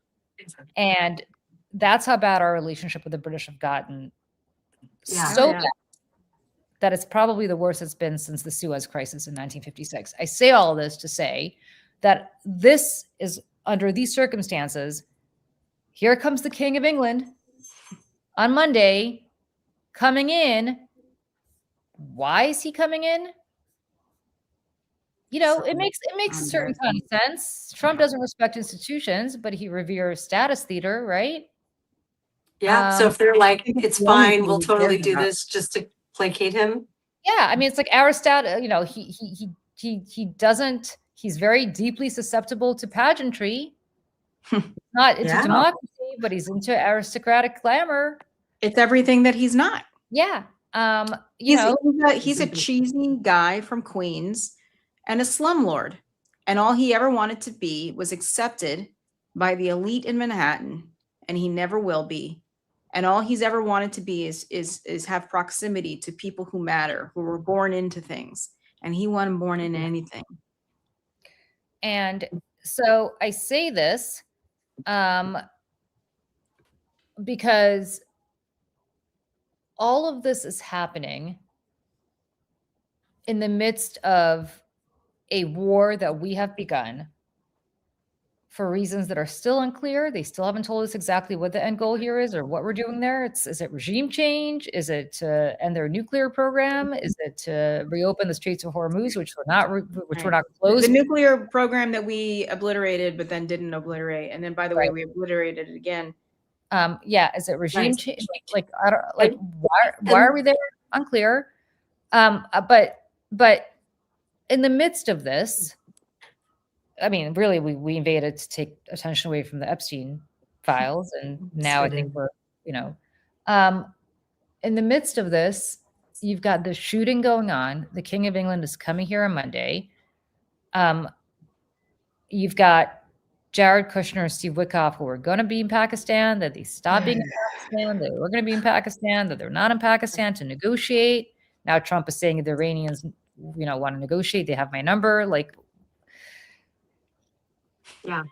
And that's how bad our relationship with the British have gotten. So bad that it's probably the worst it's been since the Suez Crisis in 1956. I say all of this to say that this is, under these circumstances, here comes the King of England on Monday coming in. Why is he coming in? You know, it makes a certain kind of sense. Trump doesn't respect institutions, but he reveres status theater, right? Yeah. So if they're like, it's fine, we'll totally do this just to placate him. Yeah, I mean, it's like Aristotle. You know, he doesn't. He's very deeply susceptible to pageantry. Not into democracy, but he's into aristocratic glamour. It's everything that he's not. Yeah. He's a cheesy guy from Queens and a slumlord. And all he ever wanted to be was accepted by the elite in Manhattan, and he never will be. And all he's ever wanted to be is have proximity to people who matter, who were born into things. And he wasn't born into anything. And so I say this because all of this is happening in the midst of a war that we have begun for reasons that are still unclear. They still haven't told us exactly what the end goal here is or what we're doing there. Is it regime change? Is it to end their nuclear program? Is it to reopen the Straits of Hormuz, which we're not closed? The nuclear program that we obliterated, but then didn't obliterate, and then by the way, we obliterated it again. Is it regime change? Like I don't like why are we there? Unclear. But in the midst of this, I mean, really, we invaded to take attention away from the Epstein files, and now I think we're, in the midst of this, you've got the shooting going on. The King of England is coming here on Monday. You've got Jared Kushner and Steve Witkoff, who were going to be in Pakistan, that they stopped being in Pakistan, they were going to be in Pakistan, that they're not in Pakistan to negotiate. Now Trump is saying the Iranians, want to negotiate. They have my number. Like, yeah.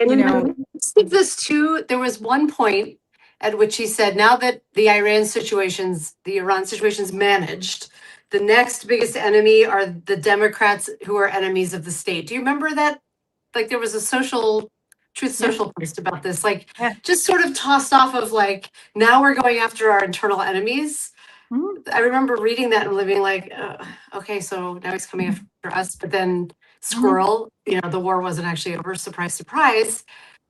And this too, there was one point at which he said, now that the Iran situation's managed, the next biggest enemy are the Democrats who are enemies of the state. Do you remember that? Like there was a Truth Social post about this, just sort of tossed off of like, now we're going after our internal enemies. Mm-hmm. I remember reading that and living like, okay, so now he's coming after us, but then squirrel, the war wasn't actually over, surprise, surprise.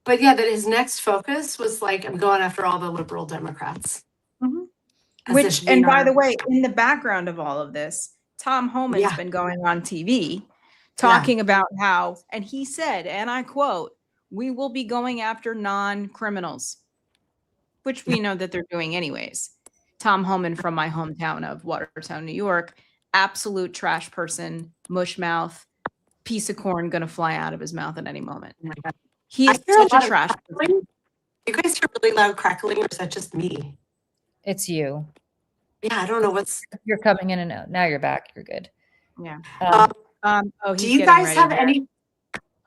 But yeah, that his next focus was like, I'm going after all the liberal Democrats. Mm-hmm. Which, and by the way, in the background of all of this, Tom Homan's been going on TV talking about how, and he said, and I quote, we will be going after non-criminals, which we know that they're doing anyways. Tom Homan from my hometown of Watertown, New York, absolute trash person, mush mouth, piece of corn going to fly out of his mouth at any moment. He is such a trash person. You guys hear really loud crackling, or is that just me? It's you. Yeah, I don't know what's. You're coming in and out. Now you're back. You're good. Yeah. Do you guys have any?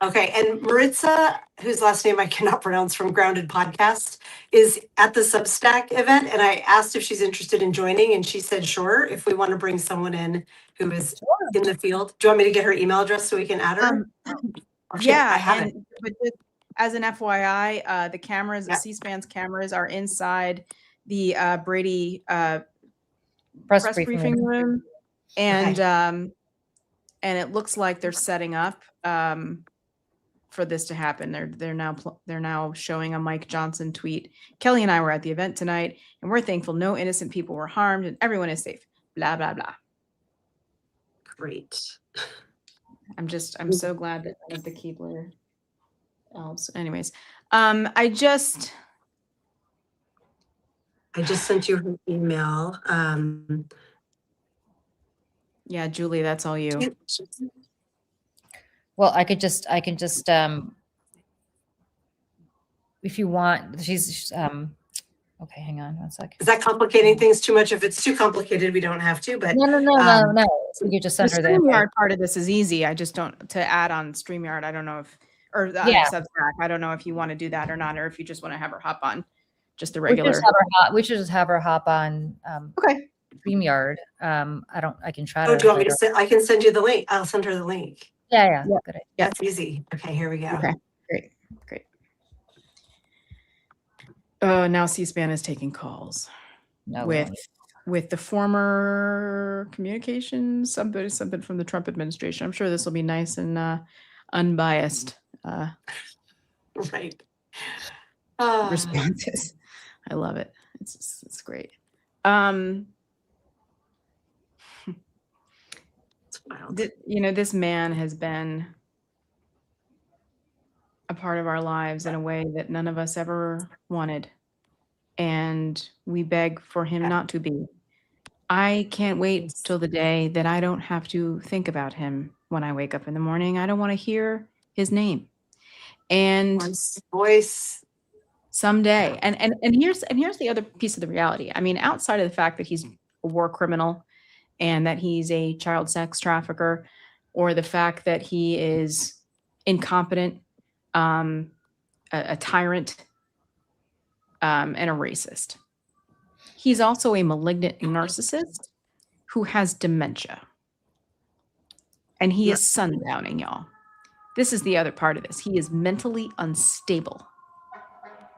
Okay, and Maritza, whose last name I cannot pronounce, from Grounded Podcast, is at the Substack event, and I asked if she's interested in joining, and she said sure, if we want to bring someone in who is in the field. Do you want me to get her email address so we can add her? Yeah, I have it. But just as an FYI, the cameras, C-SPAN's cameras are inside the Brady press briefing room, and it looks like they're setting up for this to happen. They're now showing a Mike Johnson tweet. Kelly and I were at the event tonight, and we're thankful no innocent people were harmed and everyone is safe. Blah blah blah. Great. I'm so glad that none of the Keebler elves. Anyways, I just sent you her email. Yeah, Julie, that's all you. Well, I can just if you want, she's okay, hang on one sec. Is that complicating things too much? If it's too complicated, we don't have to, but no. So you just send her the StreamYard part of this is easy. I just don't, to add on StreamYard, I don't know if, or Substack, I don't know if you want to do that or not, or if you just want to have her hop on just the regular. We should just have her hop on okay. StreamYard. I can try to. Oh, do you want me to send? I can send you the link. I'll send her the link. Yeah. Good idea. That's easy. Okay, here we go. Okay, great. Oh, now C-SPAN is taking calls with the former communications, somebody from the Trump administration. I'm sure this will be nice and unbiased. Right. Responses. I love it. It's great. This man has been a part of our lives in a way that none of us ever wanted. And we beg for him not to be. I can't wait till the day that I don't have to think about him when I wake up in the morning. I don't want to hear his name. And voice someday. And here's the other piece of the reality. I mean, outside of the fact that he's a war criminal and that he's a child sex trafficker, or the fact that he is incompetent, a tyrant, and a racist. He's also a malignant narcissist who has dementia. And he is sundowning, y'all. This is the other part of this. He is mentally unstable.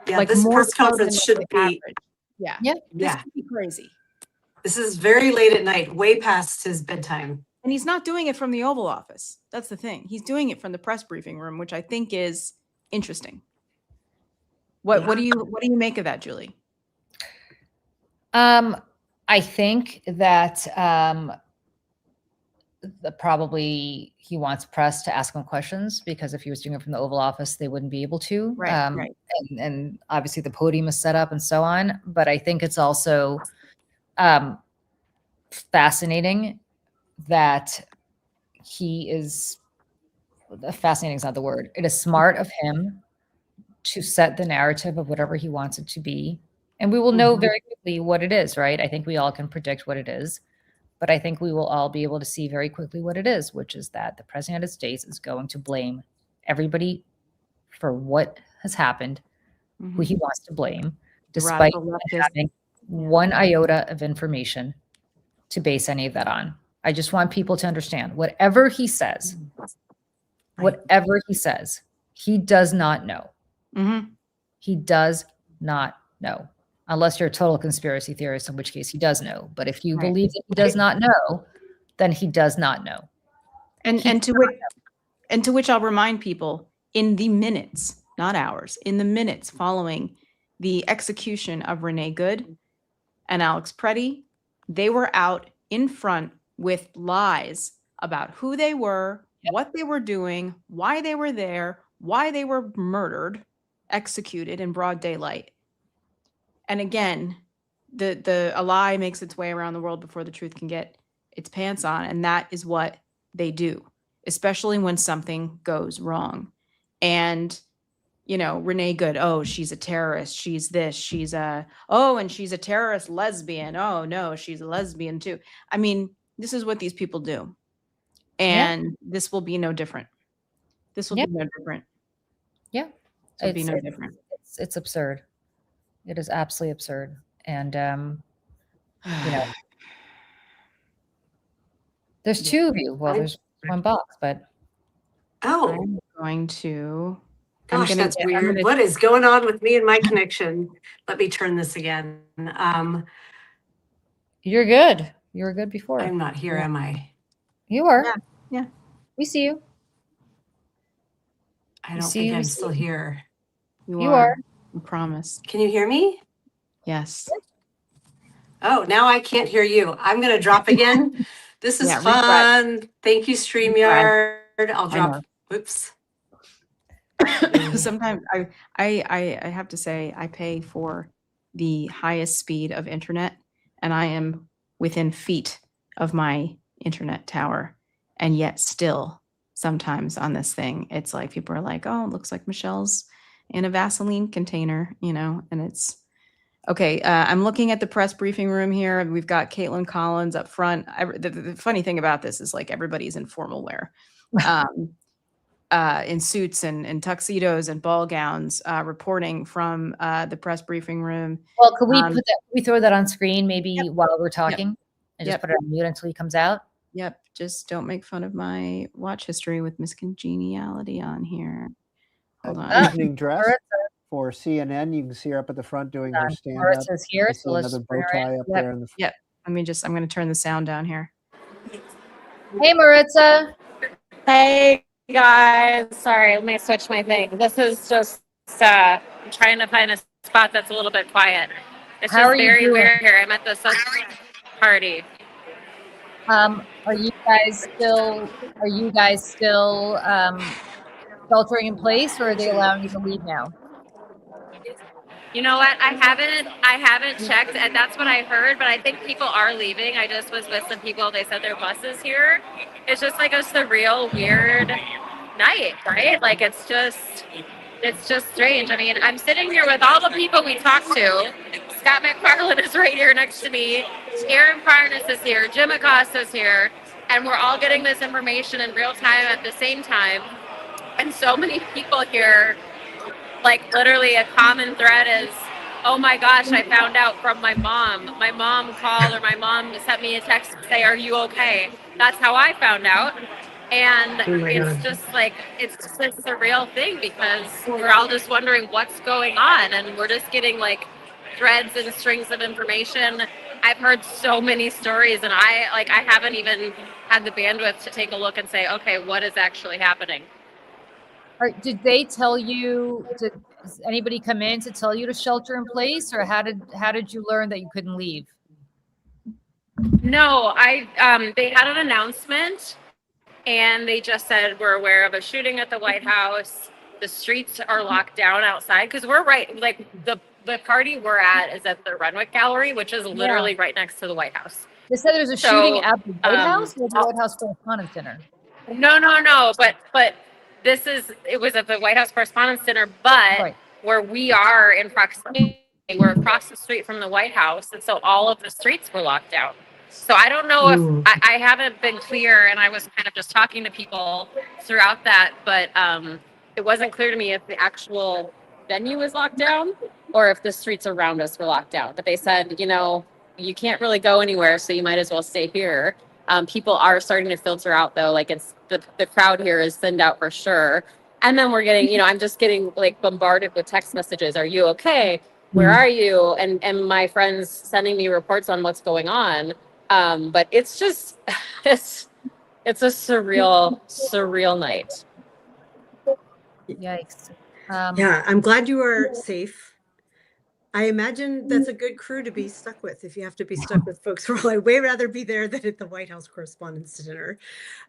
Yeah, like this press conference should be average. This could be crazy. This is very late at night, way past his bedtime. And he's not doing it from the Oval Office. That's the thing. He's doing it from the press briefing room, which I think is interesting. What do you make of that, Julie? I think that probably he wants press to ask him questions, because if he was doing it from the Oval Office, they wouldn't be able to. Right. And obviously the podium is set up and so on. But I think it's also fascinating that he is fascinating is not the word. It is smart of him to set the narrative of whatever he wants it to be. And we will know very quickly what it is, right? I think we all can predict what it is. But I think we will all be able to see very quickly what it is, which is that the President of the United States is going to blame everybody for what has happened, who he wants to blame, despite not having one iota of information to base any of that on. I just want people to understand whatever he says, he does not know. He does not know. Unless you're a total conspiracy theorist, in which case he does know. But if you believe that he does not know, then he does not know. And to which I'll remind people, in the minutes, not hours, in the minutes following the execution of Renee Good and Alex Preddy, they were out in front with lies about who they were, what they were doing, why they were there, why they were murdered, executed in broad daylight. And again, a lie makes its way around the world before the truth can get its pants on. And that is what they do, especially when something goes wrong. And, you know, Renee Good, oh, she's a terrorist. She's this, she's and she's a terrorist lesbian. Oh, no, she's a lesbian too. I mean, this is what these people do. And this will be no different. This will be no different. Yeah. It will be no different. It's absurd. It is absolutely absurd. And, you know, there's two of you. Well, there's one box, but. I'm going to. Gosh, that's weird. What is going on with me and my connection? Let me turn this again. You're good. You were good before. I'm not here, am I? You are. Yeah. We see you. I don't think I'm still here. You are. I promise. Can you hear me? Yes. Oh, now I can't hear you. I'm going to drop again. This is fun. Thank you, StreamYard. I'll drop. Oops. Sometimes I have to say I pay for the highest speed of internet, and I am within feet of my internet tower, and yet still sometimes on this thing it's like people are like, oh, it looks like Michelle's in a Vaseline container, you know, and it's okay. I'm looking at the press briefing room here. We've got Caitlin Collins up front. The funny thing about this is like everybody's in formal wear, in suits and tuxedos and ball gowns, reporting from the press briefing room. Well, could we throw that on screen maybe while we're talking and just put it on mute until he comes out? Yep. Just don't make fun of my watch history with Miss Congeniality on here. Hold on. Evening dress for CNN. You can see her up at the front doing her stand-up. Marissa's here, so let's another bow tie up there in the front. I'm going to turn the sound down here. Hey, Maritza. Hey, guys. Sorry, let me switch my thing. This is just trying to find a spot that's a little bit quiet. It's How just very weird here. I'm at the Substack party. Are you guys still sheltering in place, or are they allowing you to leave now? You know what? I haven't checked, and that's what I heard, but I think people are leaving. I just was with some people. They said their bus is here. It's just like a surreal, weird night, right? Like it's just strange. I mean, I'm sitting here with all the people we talked to. Scott McFarlane is right here next to me. Aaron Farnes is here. Jim Acosta's here. And we're all getting this information in real time at the same time. And so many people here, like literally a common thread is, oh my gosh, I found out from my mom. My mom called, or my mom sent me a text to say, are you okay? That's how I found out. And it's just like, it's just a surreal thing because we're all just wondering what's going on. And we're just getting like threads and strings of information. I've heard so many stories, and I haven't even had the bandwidth to take a look and say, okay, what is actually happening? Did they tell you? Did anybody come in to tell you to shelter in place, or how did you learn that you couldn't leave? No, they had an announcement, and they just said we're aware of a shooting at the White House. The streets are locked down outside because we're right, like the party we're at is at the Renwick Gallery, which is literally right next to the White House. They said there's a shooting at the White House or the White House Correspondents Dinner. No. But it was at the White House Correspondents Dinner, but Right. where we are in proximity, we're across the street from the White House, and so all of the streets were locked down. So I don't know if I haven't been clear, and I was kind of just talking to people throughout that, but it wasn't clear to me if the actual venue was locked down or if the streets around us were locked down. But they said, you can't really go anywhere, so you might as well stay here. People are starting to filter out, though. Like, it's the crowd here is thinned out for sure. And then we're getting, I'm just getting like bombarded with text messages. Are you okay? Where are you? And my friends sending me reports on what's going on. But it's just, it's a surreal night. Yikes. Yeah, I'm glad you are safe. I imagine that's a good crew to be stuck with if you have to be stuck with folks. Well, I'd way rather be there than at the White House Correspondents Dinner.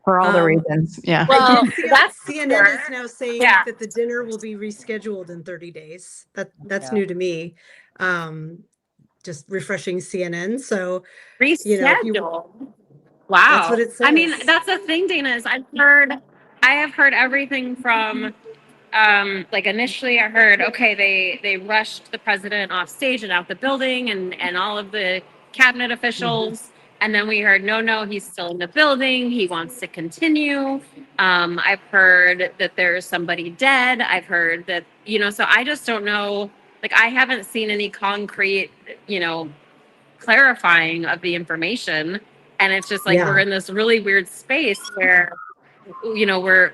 For all the reasons. Yeah. Well, that's CNN is now saying Yeah. that the dinner will be rescheduled in 30 days. That's new to me. Just refreshing CNN. So Reschedule. Wow. That's what it says. I mean, that's the thing, Dana, is I have heard everything from like initially I heard, okay, they rushed the president off stage and out the building and all of the cabinet officials. And then we heard, no, he's still in the building. He wants to continue. I've heard that there's somebody dead. I've heard that, so I just don't know. Like, I haven't seen any concrete, clarifying of the information. And it's just like, we're in this really weird space where, we're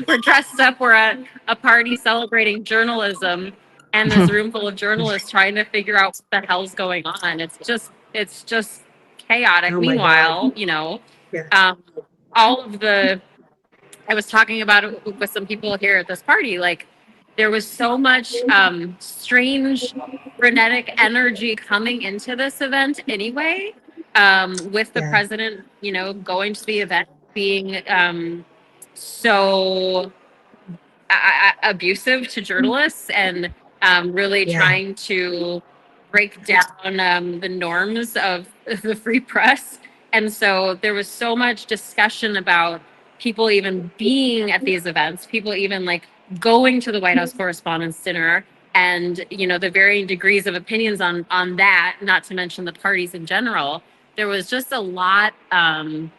we're dressed up. We're at a party celebrating journalism, and this room full of journalists trying to figure out what the hell's going on. It's just chaotic. Oh, Meanwhile, all of I was talking about it with some people here at this party. Like, there was so much strange, frenetic energy coming into this event anyway. With the president, going to the event, being so abusive to journalists and really trying to break down the norms of the free press. And so there was so much discussion about people even being at these events, people even like going to the White House Correspondents Dinner, and the varying degrees of opinions on that, not to mention the parties in general. There was just a lot, I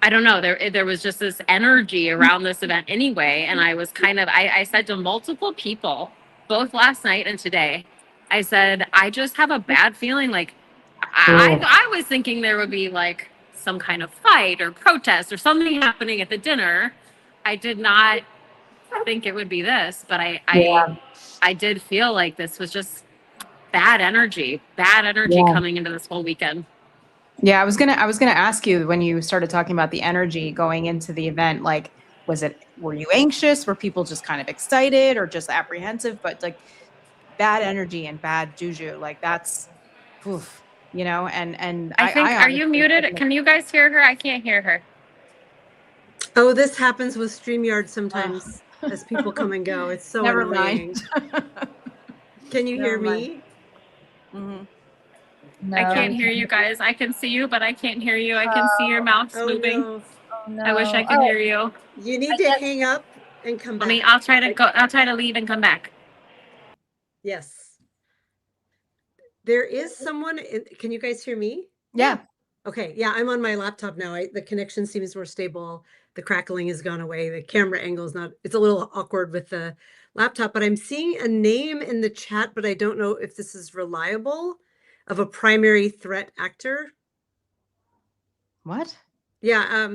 don't know, there was just this energy around this event anyway. And I was I said to multiple people, both last night and today, I said, I just have a bad feeling. Like, I was thinking there would be like some kind of fight or protest or something happening at the dinner. I did not think it would be this, but I did feel like this was just bad energy coming into this whole weekend. Yeah, I was gonna ask you, when you started talking about the energy going into the event, like, were you anxious? Were people just kind of excited or just apprehensive? But like, bad energy and bad juju, like, that's, oof, and I think, are you muted? Can you guys hear her? I can't hear her. Oh, this happens with StreamYard sometimes as people come and go. It's so Never annoying. mind. Can you hear me? Mm-hmm. No. I can't hear you guys. I can see you, but I can't hear you. I can see your mouth moving. No. No. I wish I could hear you. You need to hang up and come back. I'll try to leave and come back. Yes. There is someone. Can you guys hear me? Yeah. Okay. Yeah, I'm on my laptop now. The connection seems more stable. The crackling has gone away. The camera angle is not. It's a little awkward with the laptop, but I'm seeing a name in the chat, but I don't know if this is reliable, of a primary threat actor. What? Yeah.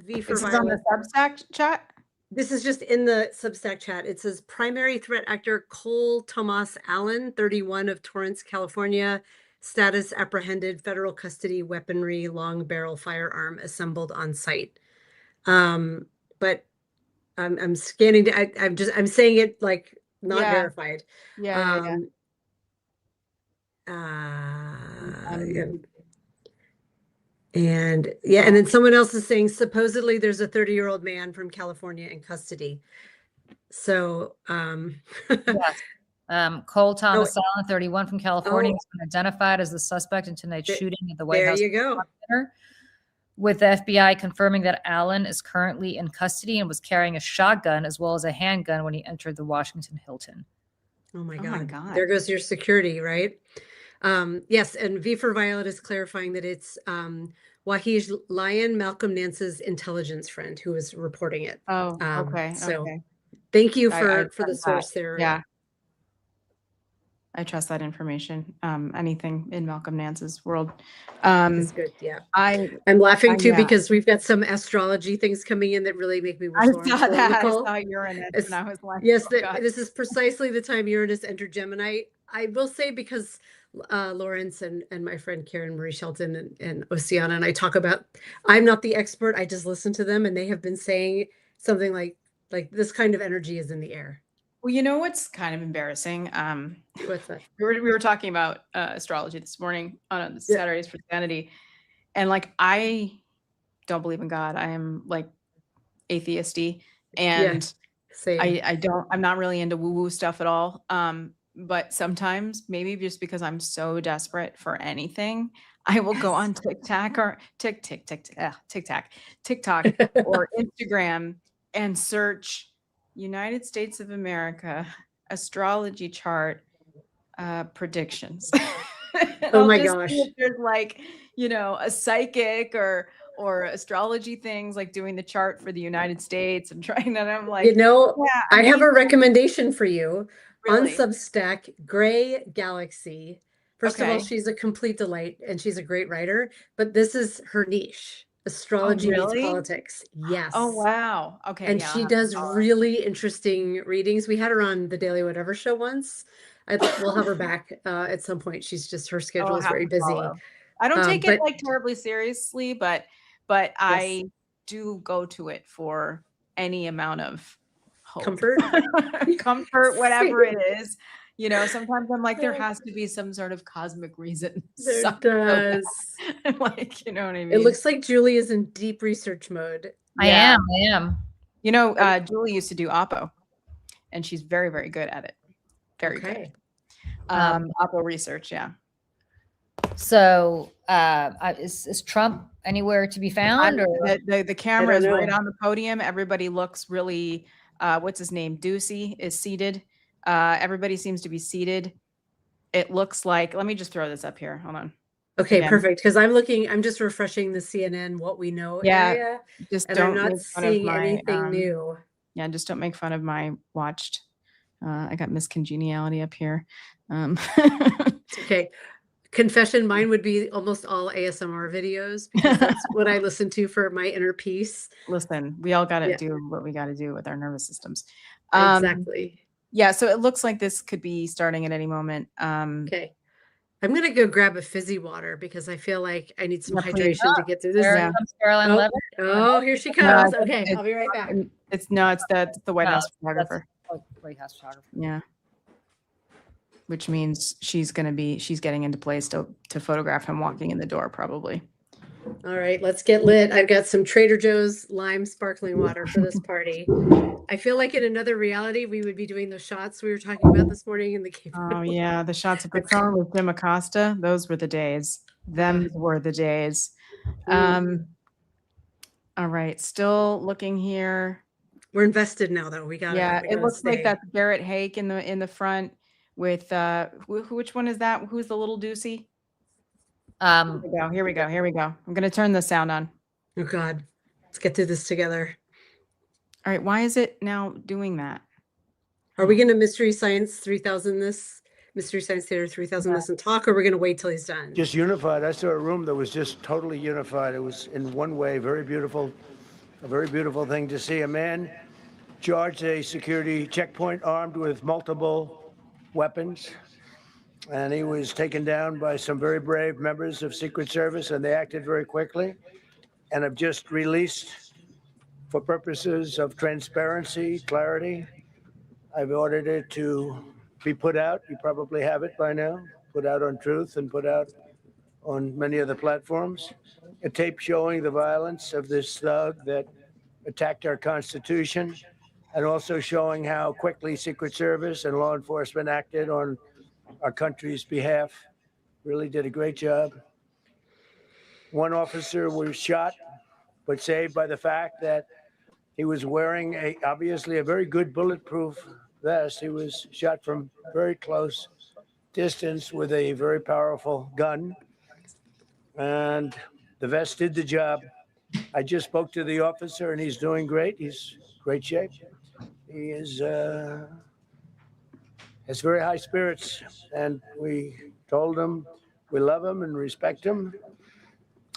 V for This is on the Substack chat? This is just in the Substack chat. It says primary threat actor Cole Tomas Allen, 31, of Torrance, California. Status apprehended, federal custody, weaponry, long barrel firearm assembled on site. But I'm scanning. I'm saying it like not verified. Yeah. And then someone else is saying supposedly there's a 30-year-old man from California in custody. So Yes. Cole Thomas Allen, 31, from California, has been identified as the suspect in tonight's shooting at the White House. There you go. Dinner. with the FBI confirming that Allen is currently in custody and was carrying a shotgun as well as a handgun when he entered the Washington Hilton. Oh my Oh my God. God. There goes your security, right? Yes, and V for Violet is clarifying that it's Wahij Lion, Malcolm Nance's intelligence friend, who was reporting it. Oh, okay. So Okay. thank you I for the trust source that. there. Yeah. I trust that information. Anything in Malcolm Nance's world. It's good. Yeah. I'm laughing too yeah. because we've got some astrology things coming in that really make me wish I Lauren saw was that. I Nicole. saw Uranus It's- and I was like, Yes, oh, God. this is precisely the time Uranus entered Gemini. I will say because Lawrence and my friend Karen Marie Shelton and Oceana and I talk about, I'm not the expert, I just listen to them, and they have been saying something like this kind of energy is in the air. Well, you know what's kind of embarrassing? What's that? We were talking about astrology this morning on Saturdays for Sanity, and like I don't believe in God. I am like atheisty, and Same. I'm not really into woo-woo stuff at all. But sometimes, maybe just because I'm so desperate for anything, I will go on TikTok or TikTok or Instagram and search United States of America astrology chart predictions. Oh my gosh. See if there's like, a psychic or astrology things like doing the chart for the United States and trying that. I'm like, I have a recommendation for you. Really? On Substack, Gray Galaxy. First of all, Okay. she's a complete delight and she's a great writer, but this is her niche. Astrology meets really? politics. Yes. Oh, wow. Okay. And yeah, I'll she have to does follow her. really interesting readings. We had her on the Daily Whatever show once. We'll have her back at some point. Her schedule I'll is have very to busy. follow. I don't take but it like terribly seriously, but I do go to it for any amount of hope. Comfort? Comfort, whatever it is. Sometimes I'm like, there has to be some sort of cosmic reason. There does. Like, you know what I mean? It looks like Julie is in deep research mode. I am. Julie used to do Oppo, and she's very, very good at it. Very good. Oppo research, yeah. So is Trump anywhere to be found? Or the camera is right on the podium. Everybody looks really, what's his name? Ducey is seated. Everybody seems to be seated. It looks like, let me just throw this up here. Hold on. Okay, Again. perfect. Because I'm just refreshing the CNN What We Know area. Just and don't I'm not make fun of seeing my, anything new. Yeah, just don't make fun of my watched. I got Miss Congeniality up here. Okay. Confession, mine would be almost all ASMR videos because that's what I listen to for my inner peace. Listen, we all got to do what we got to do with our nervous systems. Exactly. Yeah, so it looks like this could be starting at any moment. Okay. I'm going to go grab a fizzy water because I feel like I need some hydration to get through this. There comes Caroline Levitt. Oh, here she comes. Okay, I'll be right back. It's the White House photographer. White House photographer. Yeah. Which means she's getting into place to photograph him walking in the door, probably. All right, let's get lit. I've got some Trader Joe's lime sparkling water for this party. I feel like in another reality, we would be doing the shots we were talking about this morning in the cave. Oh yeah, the shots of Patron with Jim Acosta. Those were the days. Them were the days. All right, still looking here. We're invested now, though. It looks like that's Garrett Hake in the front with which one is that? Who's the little doozy? Here we go. I'm gonna turn the sound on. Oh God, let's get through this together. All right, why is it now doing that? Are we gonna Mystery Science 3000 this? Mystery Science Theater 3000 this and talk, or we're gonna wait till he's done? Just unified. I saw a room that was just totally unified. It was in one way very beautiful, a very beautiful thing to see. A man charged a security checkpoint armed with multiple weapons, and he was taken down by some very brave members of Secret Service, and they acted very quickly and have just released, for purposes of transparency, clarity, I've ordered it to be put out. You probably have it by now, put out on Truth and put out on many other platforms. A tape showing the violence of this thug that attacked our Constitution, and also showing how quickly Secret Service and law enforcement acted on our country's behalf. Really did a great job. One officer was shot, but saved by the fact that he was wearing obviously a very good bulletproof vest. He was shot from very close distance with a very powerful gun, and the vest did the job. I just spoke to the officer, and he's doing great. He's great shape. He has very high spirits, and we told him we love him and respect him,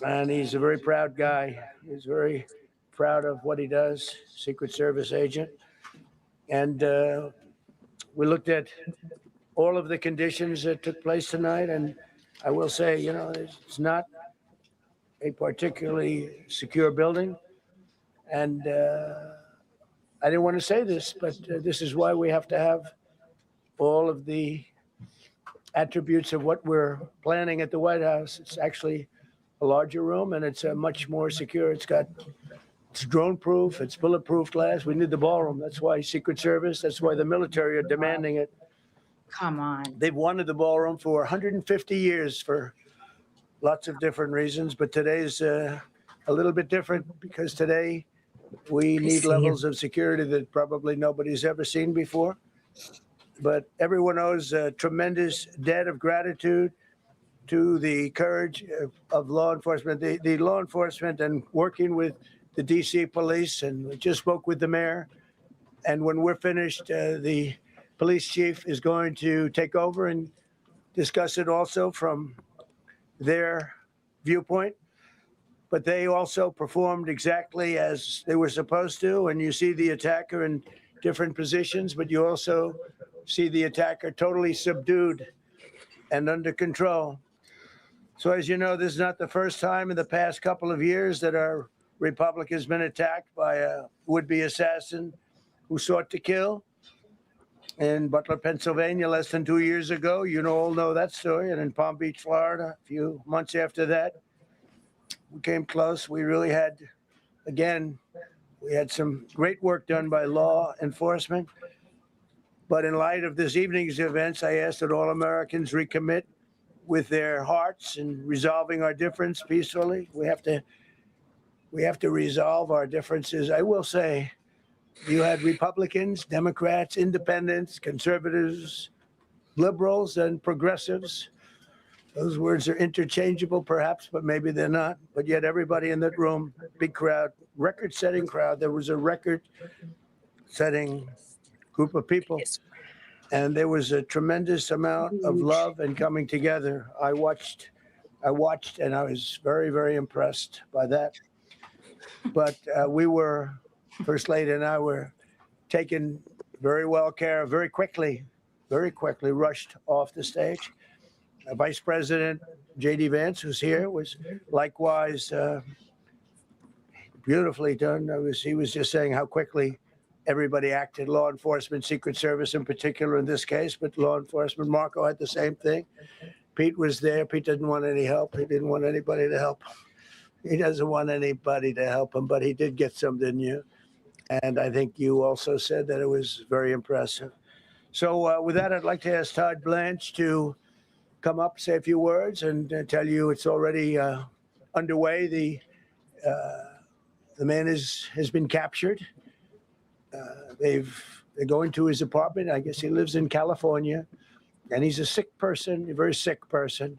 and he's a very proud guy. He's very proud of what he does, Secret Service agent. And we looked at all of the conditions that took place tonight, and I will say, you know, it's not a particularly secure building. And I didn't want to say this, but this is why we have to have all of the attributes of what we're planning at the White House. It's actually a larger room, and it's much more secure. It's drone proof, it's bulletproof glass. We need the ballroom. That's why Secret Service, that's why the military are demanding it. Come on. They've wanted the ballroom for 150 years for lots of different reasons, but today's a little bit different because today we need levels of security that probably nobody's ever seen before. But everyone owes a tremendous debt of gratitude to the courage of law enforcement, the law enforcement, and working with the DC police. And we just spoke with the mayor. And when we're finished, the police chief is going to take over and discuss it also from their viewpoint. But they also performed exactly as they were supposed to. And you see the attacker in different positions, but you also see the attacker totally subdued and under control. So as you know, this is not the first time in the past couple of years that our republic has been attacked by a would-be assassin who sought to kill. In Butler, Pennsylvania, less than 2 years ago, you all know that story. And in Palm Beach, Florida, a few months after that, we came close. We really had, again, we had some great work done by law enforcement. But in light of this evening's events, I asked that all Americans recommit with their hearts and resolving our difference peacefully. We have to resolve our differences. I will say, you had Republicans, Democrats, independents, conservatives, liberals, and progressives. Those words are interchangeable, perhaps, but maybe they're not. But yet everybody in that room, big crowd, record-setting crowd. There was a record-setting group of people. And there was a tremendous amount of love and coming together. I watched, and I was very, very impressed by that. But we were, First Lady and I were taken very well care of, very quickly rushed off the stage. Vice President J.D. Vance, who's here, was likewise beautifully done. He was just saying how quickly everybody acted, law enforcement, Secret Service in particular in this case, but law enforcement. Marco had the same thing. Pete was there. Pete didn't want any help. He didn't want anybody to help. He doesn't want anybody to help him, but he did get some, didn't you? And I think you also said that it was very impressive. So with that, I'd like to ask Todd Blanche to come up, say a few words, and tell you it's already underway. The man has been captured. They're going to his apartment. I guess he lives in California, and he's a sick person, a very sick person.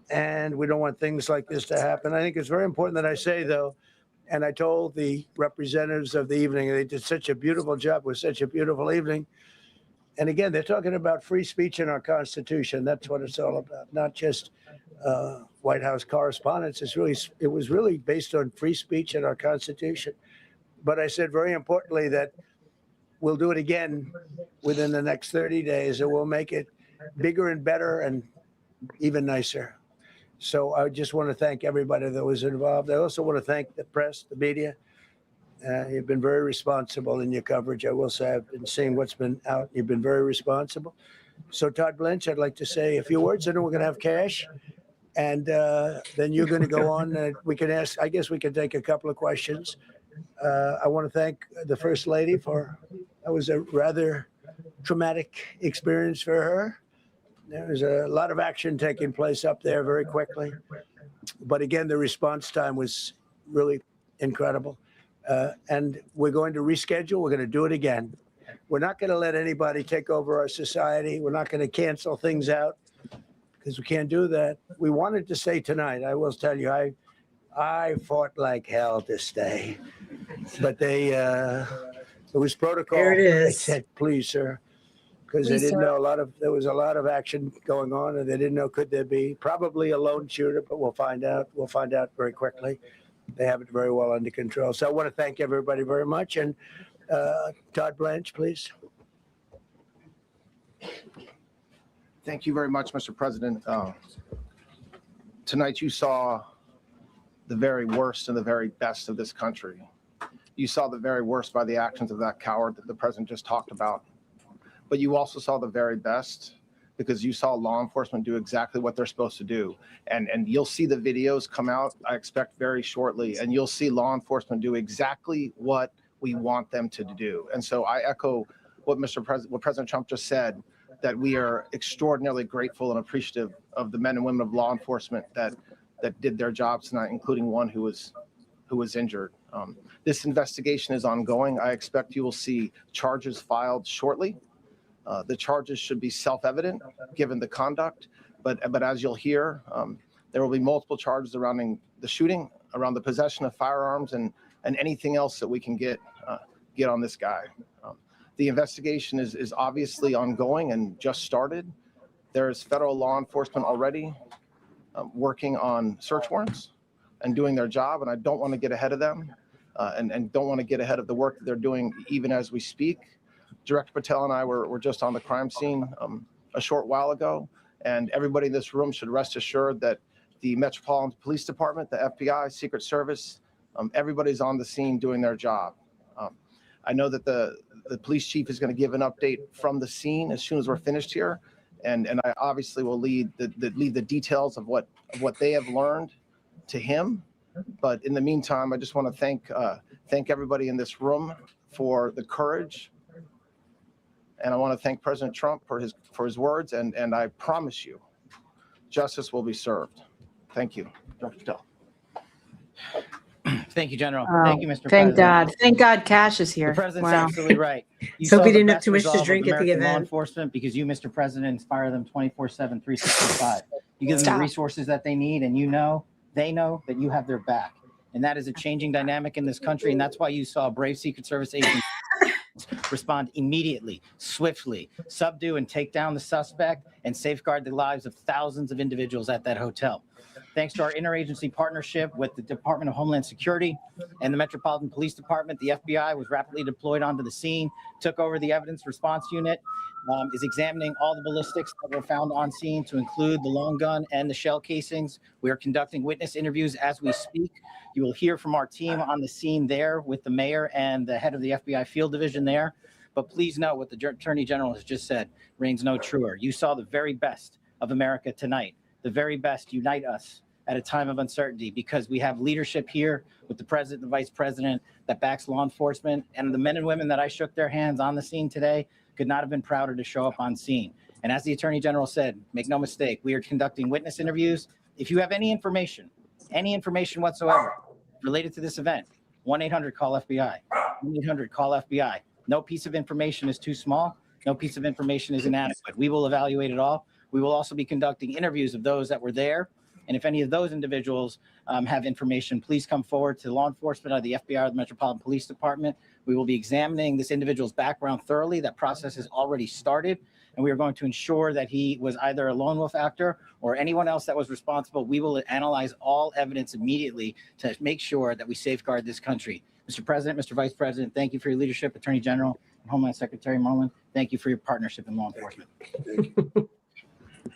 And we don't want things like this to happen. I think it's very important that I say, though, and I told the representatives of the evening, they did such a beautiful job with such a beautiful evening. And again, they're talking about free speech in our Constitution. That's what it's all about, not just White House correspondence. It was really based on free speech in our Constitution. But I said very importantly that we'll do it again within the next 30 days, and we'll make it bigger and better and even nicer. So I just want to thank everybody that was involved. I also want to thank the press, the media. You've been very responsible in your coverage. I will say I've been seeing what's been out. You've been very responsible. So Todd Blanche, I'd like to say a few words, and then we're going to have cash. And then you're going to go on. We can ask, I guess we can take a couple of questions. I want to thank the First Lady that was a rather traumatic experience for her. There was a lot of action taking place up there very quickly. But again, the response time was really incredible. And we're going to reschedule. We're going to do it again. We're not going to let anybody take over our society. We're not going to cancel things out because we can't do that. We wanted to say tonight, I will tell you, I fought like hell to stay. But it was protocol. There it is. They said, please, sir. Because they Please, didn't sir. know there was a lot of action going on, and they didn't know could there be probably a lone shooter, but we'll find out. We'll find out very quickly. They have it very well under control. So I want to thank everybody very much. And Todd Blanche, please. Thank you very much, Mr. President. Tonight you saw the very worst and the very best of this country. You saw the very worst by the actions of that coward that the president just talked about. But you also saw the very best because you saw law enforcement do exactly what they're supposed to do. And you'll see the videos come out, I expect, very shortly, and you'll see law enforcement do exactly what we want them to do. And so I echo what what President Trump just said, that we are extraordinarily grateful and appreciative of the men and women of law enforcement that did their jobs tonight, including one who was injured. This investigation is ongoing. I expect you will see charges filed shortly. The charges should be self-evident given the conduct, but as you'll hear, there will be multiple charges surrounding the shooting, around the possession of firearms, and anything else that we can get on this guy. The investigation is obviously ongoing and just started. There is federal law enforcement already working on search warrants and doing their job, and I don't want to get ahead of them and don't want to get ahead of the work that they're doing even as we speak. Director Patel and I were just on the crime scene a short while ago, and everybody in this room should rest assured that the Metropolitan Police Department, the FBI, Secret Service, everybody's on the scene doing their job. I know that the police chief is going to give an update from the scene as soon as we're finished here, and I obviously will leave the details of what they have learned to him. But in the meantime, I just want to thank everybody in this room for the courage. And I want to thank President Trump for his words, and I promise you, justice will be served. Thank you, Dr. Patel. Thank you, General. Oh, Thank you, Mr. Thank President. God. Thank God Cash is here. The president's Wow. absolutely right. You So saw we the didn't have best too much to resolve of drink at the American law event. enforcement because you, Mr. President, inspire them 24/7, 365. You give them Stop. the resources that they need, and they know that you have their back. And that is a changing dynamic in this country, and that's why you saw brave Secret Service agents respond immediately, swiftly, subdue and take down the suspect, and safeguard the lives of thousands of individuals at that hotel. Thanks to our interagency partnership with the Department of Homeland Security and the Metropolitan Police Department, the FBI was rapidly deployed onto the scene, took over the evidence response unit, is examining all the ballistics that were found on scene to include the long gun and the shell casings. We are conducting witness interviews as we speak. You will hear from our team on the scene there with the mayor and the head of the FBI field division there. But please note what the Attorney General has just said reigns no truer. You saw the very best of America tonight. The very best unite us at a time of uncertainty because we have leadership here with the president and the vice president that backs law enforcement, and the men and women that I shook their hands on the scene today could not have been prouder to show up on scene. And as the Attorney General said, make no mistake, we are conducting witness interviews. If you have any information whatsoever related to this event, 1-800-CALL-FBI, 1-800-CALL-FBI. No piece of information is too small. No piece of information is inadequate. We will evaluate it all. We will also be conducting interviews of those that were there. And if any of those individuals have information, please come forward to law enforcement or the FBI or the Metropolitan Police Department. We will be examining this individual's background thoroughly. That process has already started. And we are going to ensure that he was either a lone wolf actor or anyone else that was responsible. We will analyze all evidence immediately to make sure that we safeguard this country. Mr. President, Mr. Vice President, thank you for your leadership. Attorney General and Homeland Secretary Merlin, thank you for your partnership in law enforcement.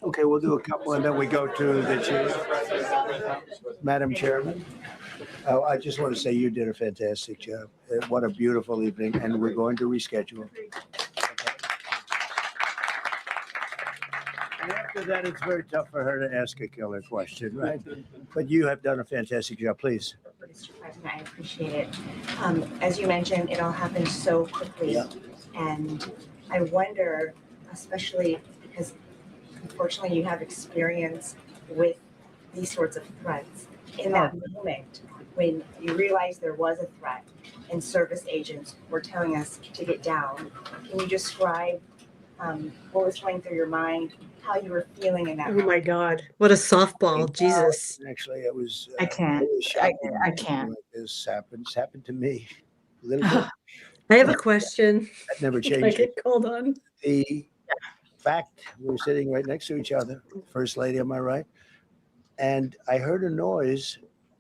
Okay, we'll do a couple and then we go to the chief. Madam Chairman, I just want to say you did a fantastic job. What a beautiful evening, and we're going to reschedule. And after that, it's very tough for her to ask a killer question, right? But you have done a fantastic job. Please. Mr. President, I appreciate it. As you mentioned, it all happened so quickly. And I wonder, especially because unfortunately you have experience with these sorts of threats. In that moment, when you realized there was a threat and service agents were telling us to get down, can you describe what was going through your mind, how you were feeling in that Oh moment? my God, what a softball, Jesus. Actually, it was. I can't. It was shocking. I can't. Like this happened to me a little bit. I have a question. That never Can I changed. get called on? The fact we were sitting right next to each other, First Lady on my right, and I heard a noise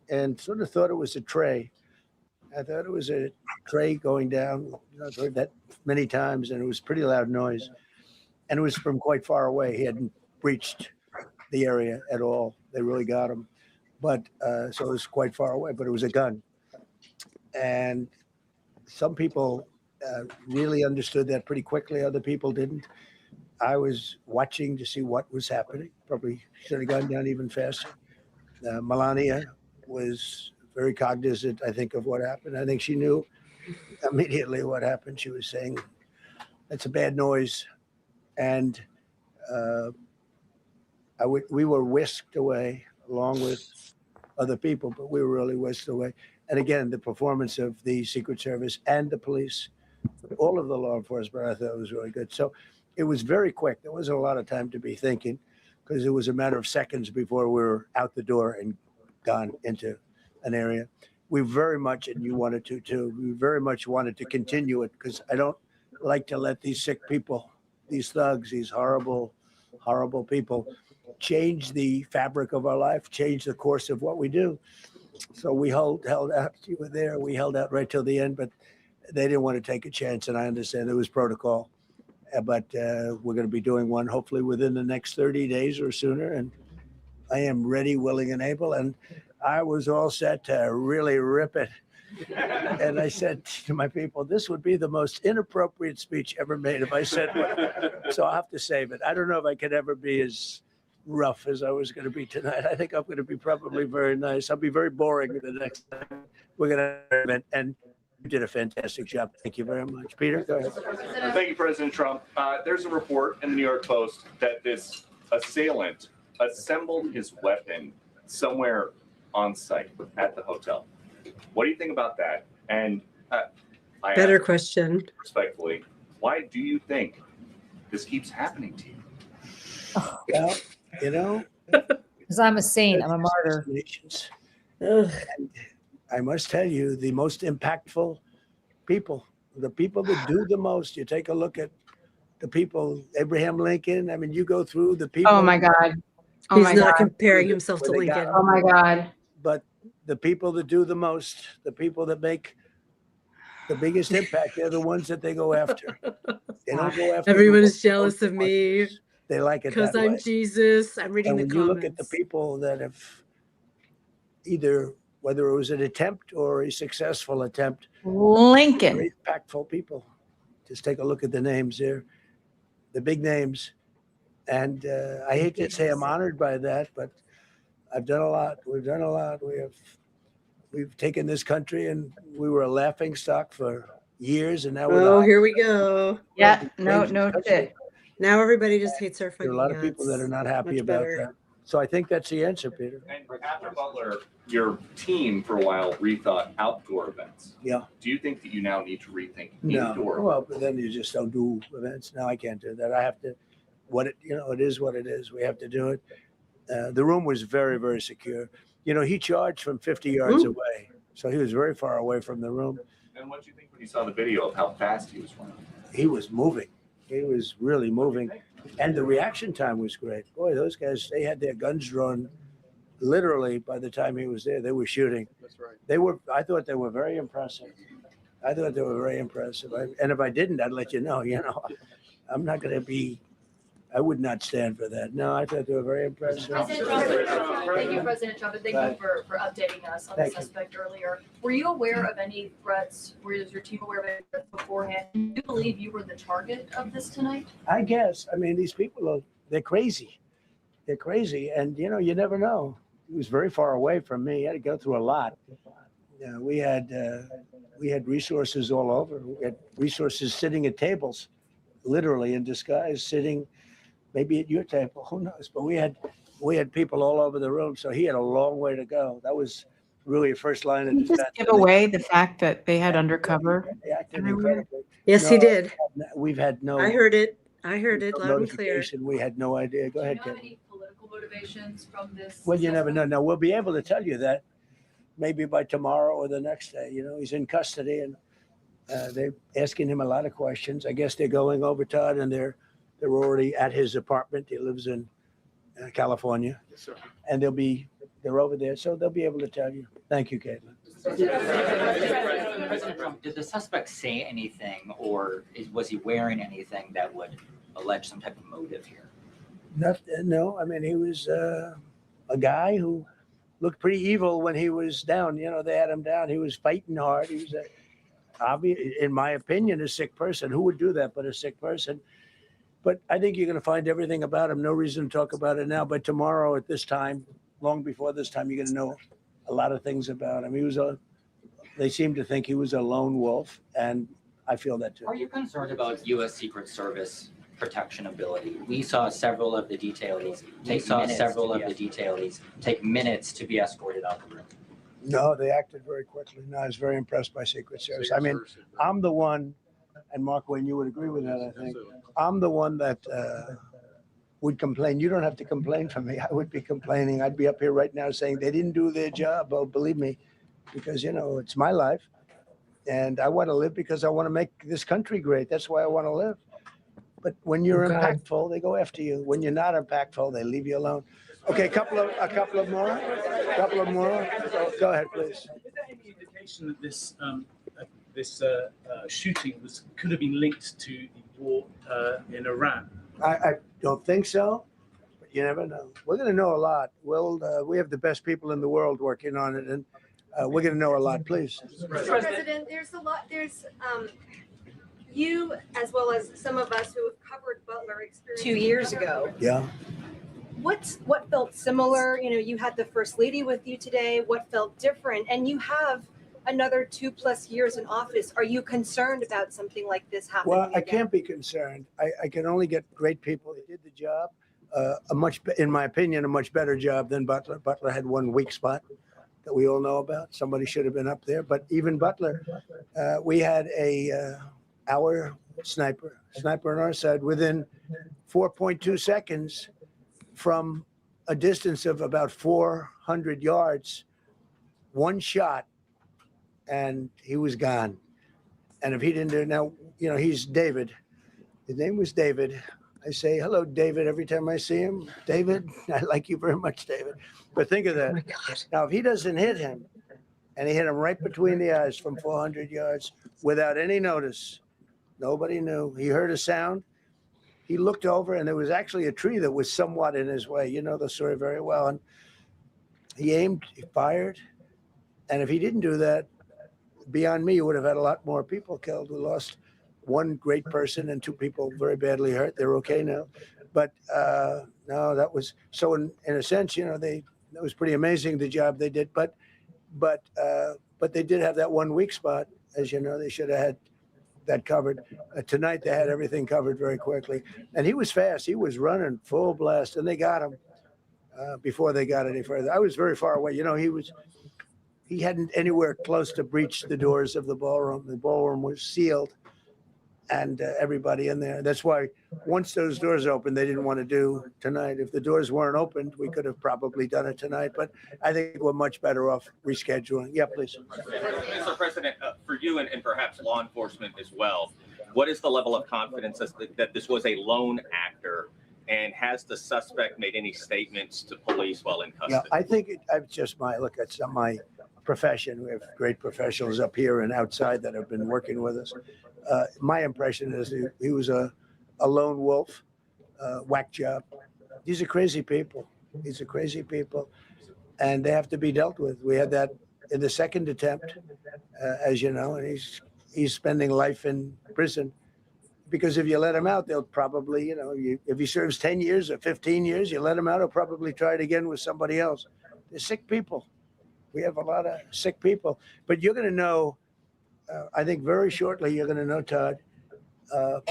and sort of thought it was a tray. I thought it was a tray going down. I've heard that many times, and it was pretty loud noise. And it was from quite far away. He hadn't breached the area at all. They really got him. But so it was quite far away, but it was a gun. And some people really understood that pretty quickly. Other people didn't. I was watching to see what was happening. Probably should have gone down even faster. Melania was very cognizant, I think, of what happened. I think she knew immediately what happened. She was saying, "That's a bad noise," and we were whisked away along with other people, but we were really whisked away. And again, the performance of the Secret Service and the police, all of the law enforcement, I thought was really good. So it was very quick. There wasn't a lot of time to be thinking because it was a matter of seconds before we were out the door and gone into an area. We very much, and you wanted to too, we very much wanted to continue it because I don't like to let these sick people, these thugs, these horrible, horrible people change the fabric of our life, change the course of what we do. So we held out. You were there. We held out right till the end, but they didn't want to take a chance, and I understand there was protocol. But we're going to be doing one hopefully within the next 30 days or sooner, and I am ready, willing, and able. And I was all set to really rip it. And I said to my people, this would be the most inappropriate speech ever made if I said what. So I'll have to save it. I don't know if I could ever be as rough as I was going to be tonight. I think I'm going to be probably very nice. I'll be very boring the next time we're going to event. And you did a fantastic job. Thank you very much. Peter, go ahead. Thank you, President Trump. There's a report in the New York Post that this assailant assembled his weapon somewhere on site at the hotel. What do you think about that? And I Better ask question. respectfully, why do you think this keeps happening to you? Well, you know, Because I'm a saint. I'm a martyr. Ugh. And I must tell you, the most impactful people, the people that do the most, you take a look at the people, Abraham Lincoln. I mean, you go through the people. Oh my God. Oh He's my not God. comparing himself to Where they got Lincoln. Oh my God. But the people that do the most, the people that make the biggest impact, they're the ones that they go after. They don't go after. Everyone the is jealous of me They like it because that I'm way. Jesus. I'm reading And the when you comments. look at the people that have either, whether it was an attempt or a successful attempt, Lincoln. very impactful people. Just take a look at the names there, the big names. And I hate to say I'm honored by that, but I've done a lot. We've done a lot. We've taken this country, and we were a laughing stock for years, and now we're Oh, the here we go. Yeah. No shit. Now everybody just hates our There are fucking a lot of people that are not happy Much about better. that. So I think that's the answer, Peter. And after Butler, your team for a while rethought outdoor events. Yeah. Do you think that you now need to rethink No, indoor? well, but then you just don't do events. No, I can't do that. I have to. It is what it is. We have to do it. The room was very, very secure. He charged from 50 yards Ooh. away, so he was very far away from the room. And what do you think when you saw the video of how fast he was running? He was moving. He was really moving, and the reaction time was great. Boy, those guys, they had their guns drawn. Literally, by the time he was there, they were shooting. That's right. I thought they were very impressive. And if I didn't, I'd let you know. I'm not going to be. I would not stand for that. No, I thought they were very impressive. President Trump, thank you, President Trump, and thank you for updating us on the suspect earlier. Were you aware of any threats? Was your team aware of any threats beforehand? Do you believe you were the target of this tonight? I guess. I mean, these people they're crazy. They're crazy. And, you never know. He was very far away from me. He had to go through a lot. We had resources all over. We had resources sitting at tables, literally in disguise, sitting maybe at your table, who knows? But we had we had people all over the room, so he had a long way to go. That was really a first line of Can you just defense. give away the fact that they had undercover They acted everywhere? incredibly. Yes, he did. We've had no. I heard it loud and clear. Notification. We had no idea. Go ahead, Do you know Kevin. any political motivations from this? Well, you never know. suspect? No, we'll be able to tell you that maybe by tomorrow or the next day. You know, he's in custody and they're asking him a lot of questions. I guess they're going over, Todd, and they're already at his apartment. He lives in California. Yes, sir. And they're over there, so they'll be able to tell you. Thank you, Caitlin. President Trump, did the suspect say anything, or was he wearing anything that would allege some type of motive here? No, I mean, he was a guy who looked pretty evil when he was down. You know, they had him down. He was fighting hard. He was, in my opinion, a sick person. Who would do that but a sick person? But I think you're going to find everything about him. No reason to talk about it now. But tomorrow at this time, long before this time, you're going to know a lot of things about him. They seem to think he was a lone wolf, and I feel that too. Are you concerned about U.S. Secret Service protection ability? We saw several of the detailees take minutes to be escorted out the room. No, they acted very quickly. No, I was very impressed by Secret Service. I mean, I'm the one, and Mark Wayne, you would agree with that, I think. I'm the one that would complain. You don't have to complain for me. I would be complaining. I'd be up here right now saying they didn't do their job. Oh, believe me, because, you know, it's my life. And I want to live because I want to make this country great. That's why I want to live. But when you're impactful, they go after you. When you're not impactful, they leave you alone. Okay, a couple of more. Go ahead, please. Is there any indication that this shooting could have been linked to the war in Iran? I don't think so, but you never know. We're going to know a lot. We have the best people in the world working on it, and we're going to know a lot. Please. Mr. President, there's a lot. There's you as well as some of us who have covered Butler experience 2 years ago. Yeah. What felt similar? You know, you had the First Lady with you today. What felt different? And you have another 2+ years in office. Are you concerned about something like this happening? Well, I can't be concerned. I can only get great people. They did the job, in my opinion, a much better job than Butler. Butler had one weak spot that we all know about. Somebody should have been up there. But even Butler, we had our sniper on our side within 4.2 seconds from a distance of about 400 yards, one shot, and he was gone. And if he didn't do it now, you know, he's David. His name was David. I say, hello, David, every time I see him. David, I like you very much, David. But think of that. Oh my God. Now, if he doesn't hit him, and he hit him right between the eyes from 400 yards without any notice, nobody knew. He heard a sound. He looked over, and there was actually a tree that was somewhat in his way. You know the story very well. And he aimed, he fired. And if he didn't do that, beyond me, you would have had a lot more people killed. We lost one great person and 2 people very badly hurt. They're okay now. But no, that was so in a sense, you know, that was pretty amazing, the job they did. But they did have that one weak spot. As you know, they should have had that covered. Tonight, they had everything covered very quickly. And he was fast. He was running full blast, and they got him before they got any further. I was very far away. You know, he hadn't anywhere close to breach the doors of the ballroom. The ballroom was sealed, and everybody in there. That's why once those doors opened, they didn't want to do tonight. If the doors weren't opened, we could have probably done it tonight. But I think we're much better off rescheduling. Yeah, please. Mr. President, for you and perhaps law enforcement as well, what is the level of confidence that this was a lone actor? And has the suspect made any statements to police while in custody? Yeah, I think it's just it's not my profession. We have great professionals up here and outside that have been working with us. My impression is he was a lone wolf, whack job. These are crazy people. And they have to be dealt with. We had that in the second attempt, as you know, and he's spending life in prison. Because if you let him out, they'll probably, you know, if he serves 10 years or 15 years, you let him out, he'll probably try it again with somebody else. They're sick people. We have a lot of sick people. But you're going to know, I think very shortly, you're going to know, Todd, a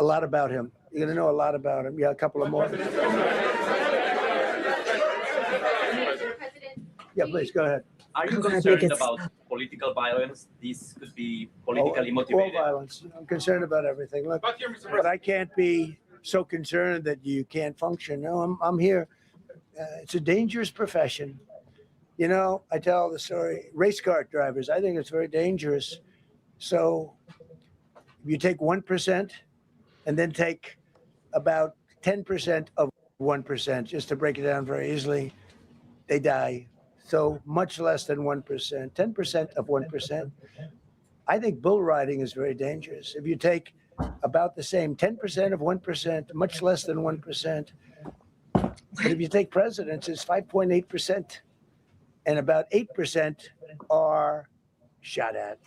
lot about him. You're going to know a lot about him. Yeah, a couple of more. Yeah, please, go ahead. Are you Go ahead, concerned make it about political violence? This could be politically All motivated. violence. I'm concerned about everything. Look, but I can't be so concerned that you can't function. No, I'm here. It's a dangerous profession. You know, I tell the story, race car drivers, I think it's very dangerous. So if you take 1% and then take about 10% of 1%, just to break it down very easily, they die. So much less than 1%, 10% of 1%. I think bull riding is very dangerous. If you take about the same 10% of 1%, much less than 1%, but if you take presidents, it's 5.8%, and about 8% are shot at.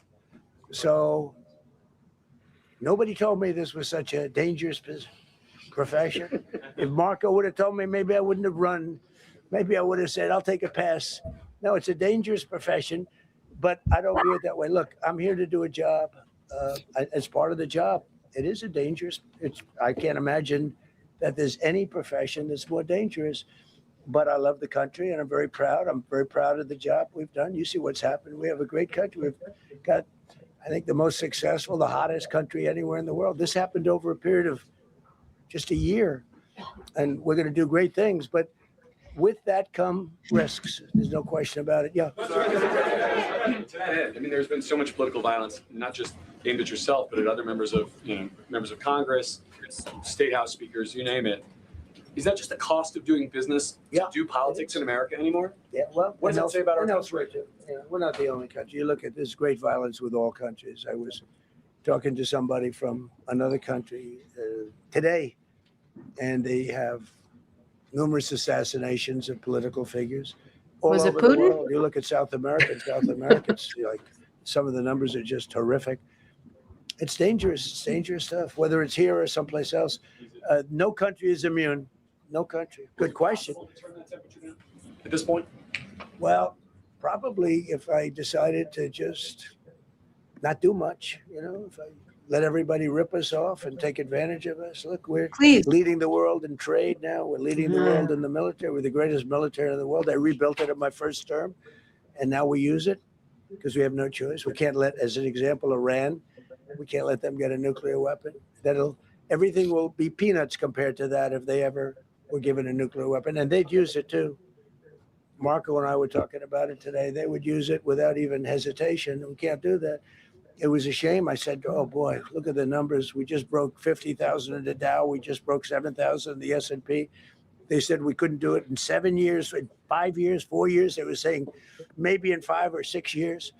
So nobody told me this was such a dangerous profession. If Marco would have told me, maybe I wouldn't have run. Maybe I would have said, I'll take a pass. No, it's a dangerous profession, but I don't view it that way. Look, I'm here to do a job. As part of the job, it is a dangerous, I can't imagine that there's any profession that's more dangerous, but I love the country and I'm very proud. I'm very proud of the job we've done. You see what's happened. We have a great country. We've got, I think, the most successful, the hottest country anywhere in the world. This happened over a period of just a year, and we're going to do great things, but with that come risks. There's no question about it. Yeah. To that end, I mean, there's been so much political violence, not just aimed at yourself, but at other members of Congress, state house speakers, you name it. Is that just the cost of doing business to do politics in America anymore? Yeah. Well, what does that say about our country? We're not the only country. You look at this great violence with all countries. I was talking to somebody from another country today, and they have numerous assassinations of political figures all Was it over the Putin? world. You look at South America, it's like some of the numbers are just horrific. It's dangerous. It's dangerous stuff, whether it's here or someplace else. No country is immune. No country. Good question. At this point? Well, probably if I decided to just not do much, if I let everybody rip us off and take advantage of us. Look, we're leading the world in trade now. We're leading the world in the military. We're the greatest military in the world. I rebuilt it in my first term, and now we use it because we have no choice. We can't let, as an example, Iran, we can't let them get a nuclear weapon. Everything will be peanuts compared to that if they ever were given a nuclear weapon, and they'd use it too. Marco and I were talking about it today. They would use it without even hesitation. We can't do that. It was a shame. I said, oh boy, look at the numbers. We just broke 50,000 in the Dow. We just broke 7,000 in the S&P. They said we couldn't do it in 7 years, in 5 years, 4 years. They were saying maybe in 5 or 6 years.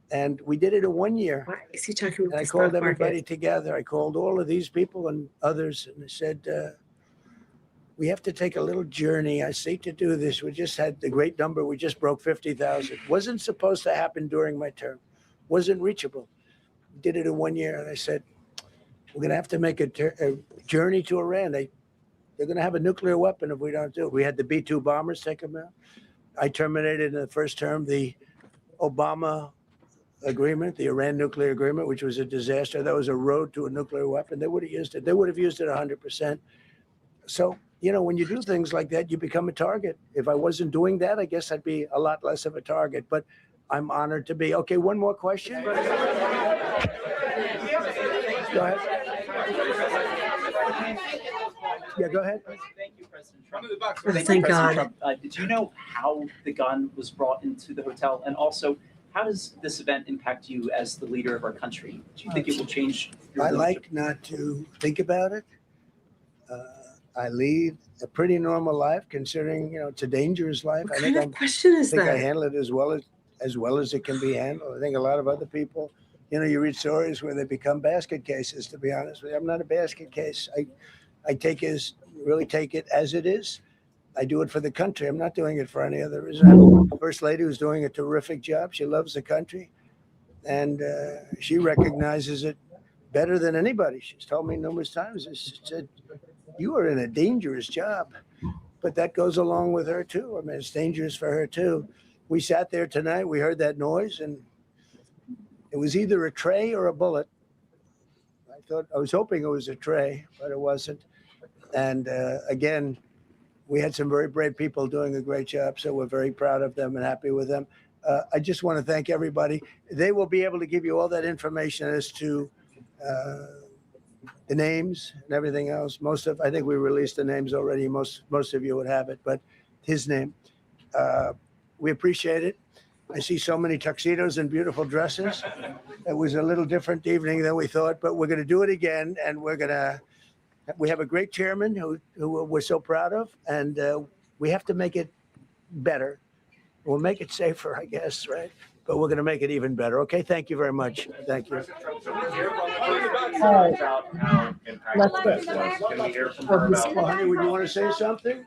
And we did it in 1 year. Why is he talking about And I the called stock everybody market? together. I called all of these people and others, and I said, we have to take a little journey. I seek to do this. We just had the great number. We just broke 50,000. Wasn't supposed to happen during my term. Wasn't reachable. We did it in 1 year. And I said, we're going to have to make a journey to Iran. They're going to have a nuclear weapon if we don't do it. We had the B-2 bombers take them out. I terminated in the first term the Obama agreement, the Iran nuclear agreement, which was a disaster. That was a road to a nuclear weapon. They would have used it. They would have used it 100%. So, when you do things like that, you become a target. If I wasn't doing that, I guess I'd be a lot less of a target. But I'm honored to be. Okay, one more question. Go ahead. Yeah, go ahead. Thank you, President Trump. Thank God. Trump. Did you know how the gun was brought into the hotel? And also, how does this event impact you as the leader of our country? Do you think it will change your I leadership? like not to think about it. I lead a pretty normal life, considering it's a dangerous life. What kind of question is I think I that? handle it as well as it can be handled. I think a lot of other people, you read stories where they become basket cases. To be honest with you, I'm not a basket case. I really take it as it is. I do it for the country. I'm not doing it for any other reason. I have a first lady who's doing a terrific job. She loves the country, and she recognizes it better than anybody. She's told me numerous times. She said, you are in a dangerous job, but that goes along with her too. I mean, it's dangerous for her too. We sat there tonight, we heard that noise, and it was either a tray or a bullet. I was hoping it was a tray, but it wasn't. And again, we had some very brave people doing a great job, so we're very proud of them and happy with them. I just want to thank everybody. They will be able to give you all that information as to the names and everything else. I think we released the names already. Most of you would have it, but his name. We appreciate it. I see so many tuxedos and beautiful dresses. It was a little different evening than we thought, but we're going to do it again, and we have a great chairman who we're so proud of, and we have to make it better. We'll make it safer, I guess, right? But we're going to make it even better. Okay, thank you very much. Thank you. Let's go. Can we hear from her about? Well, honey, would you want to say something?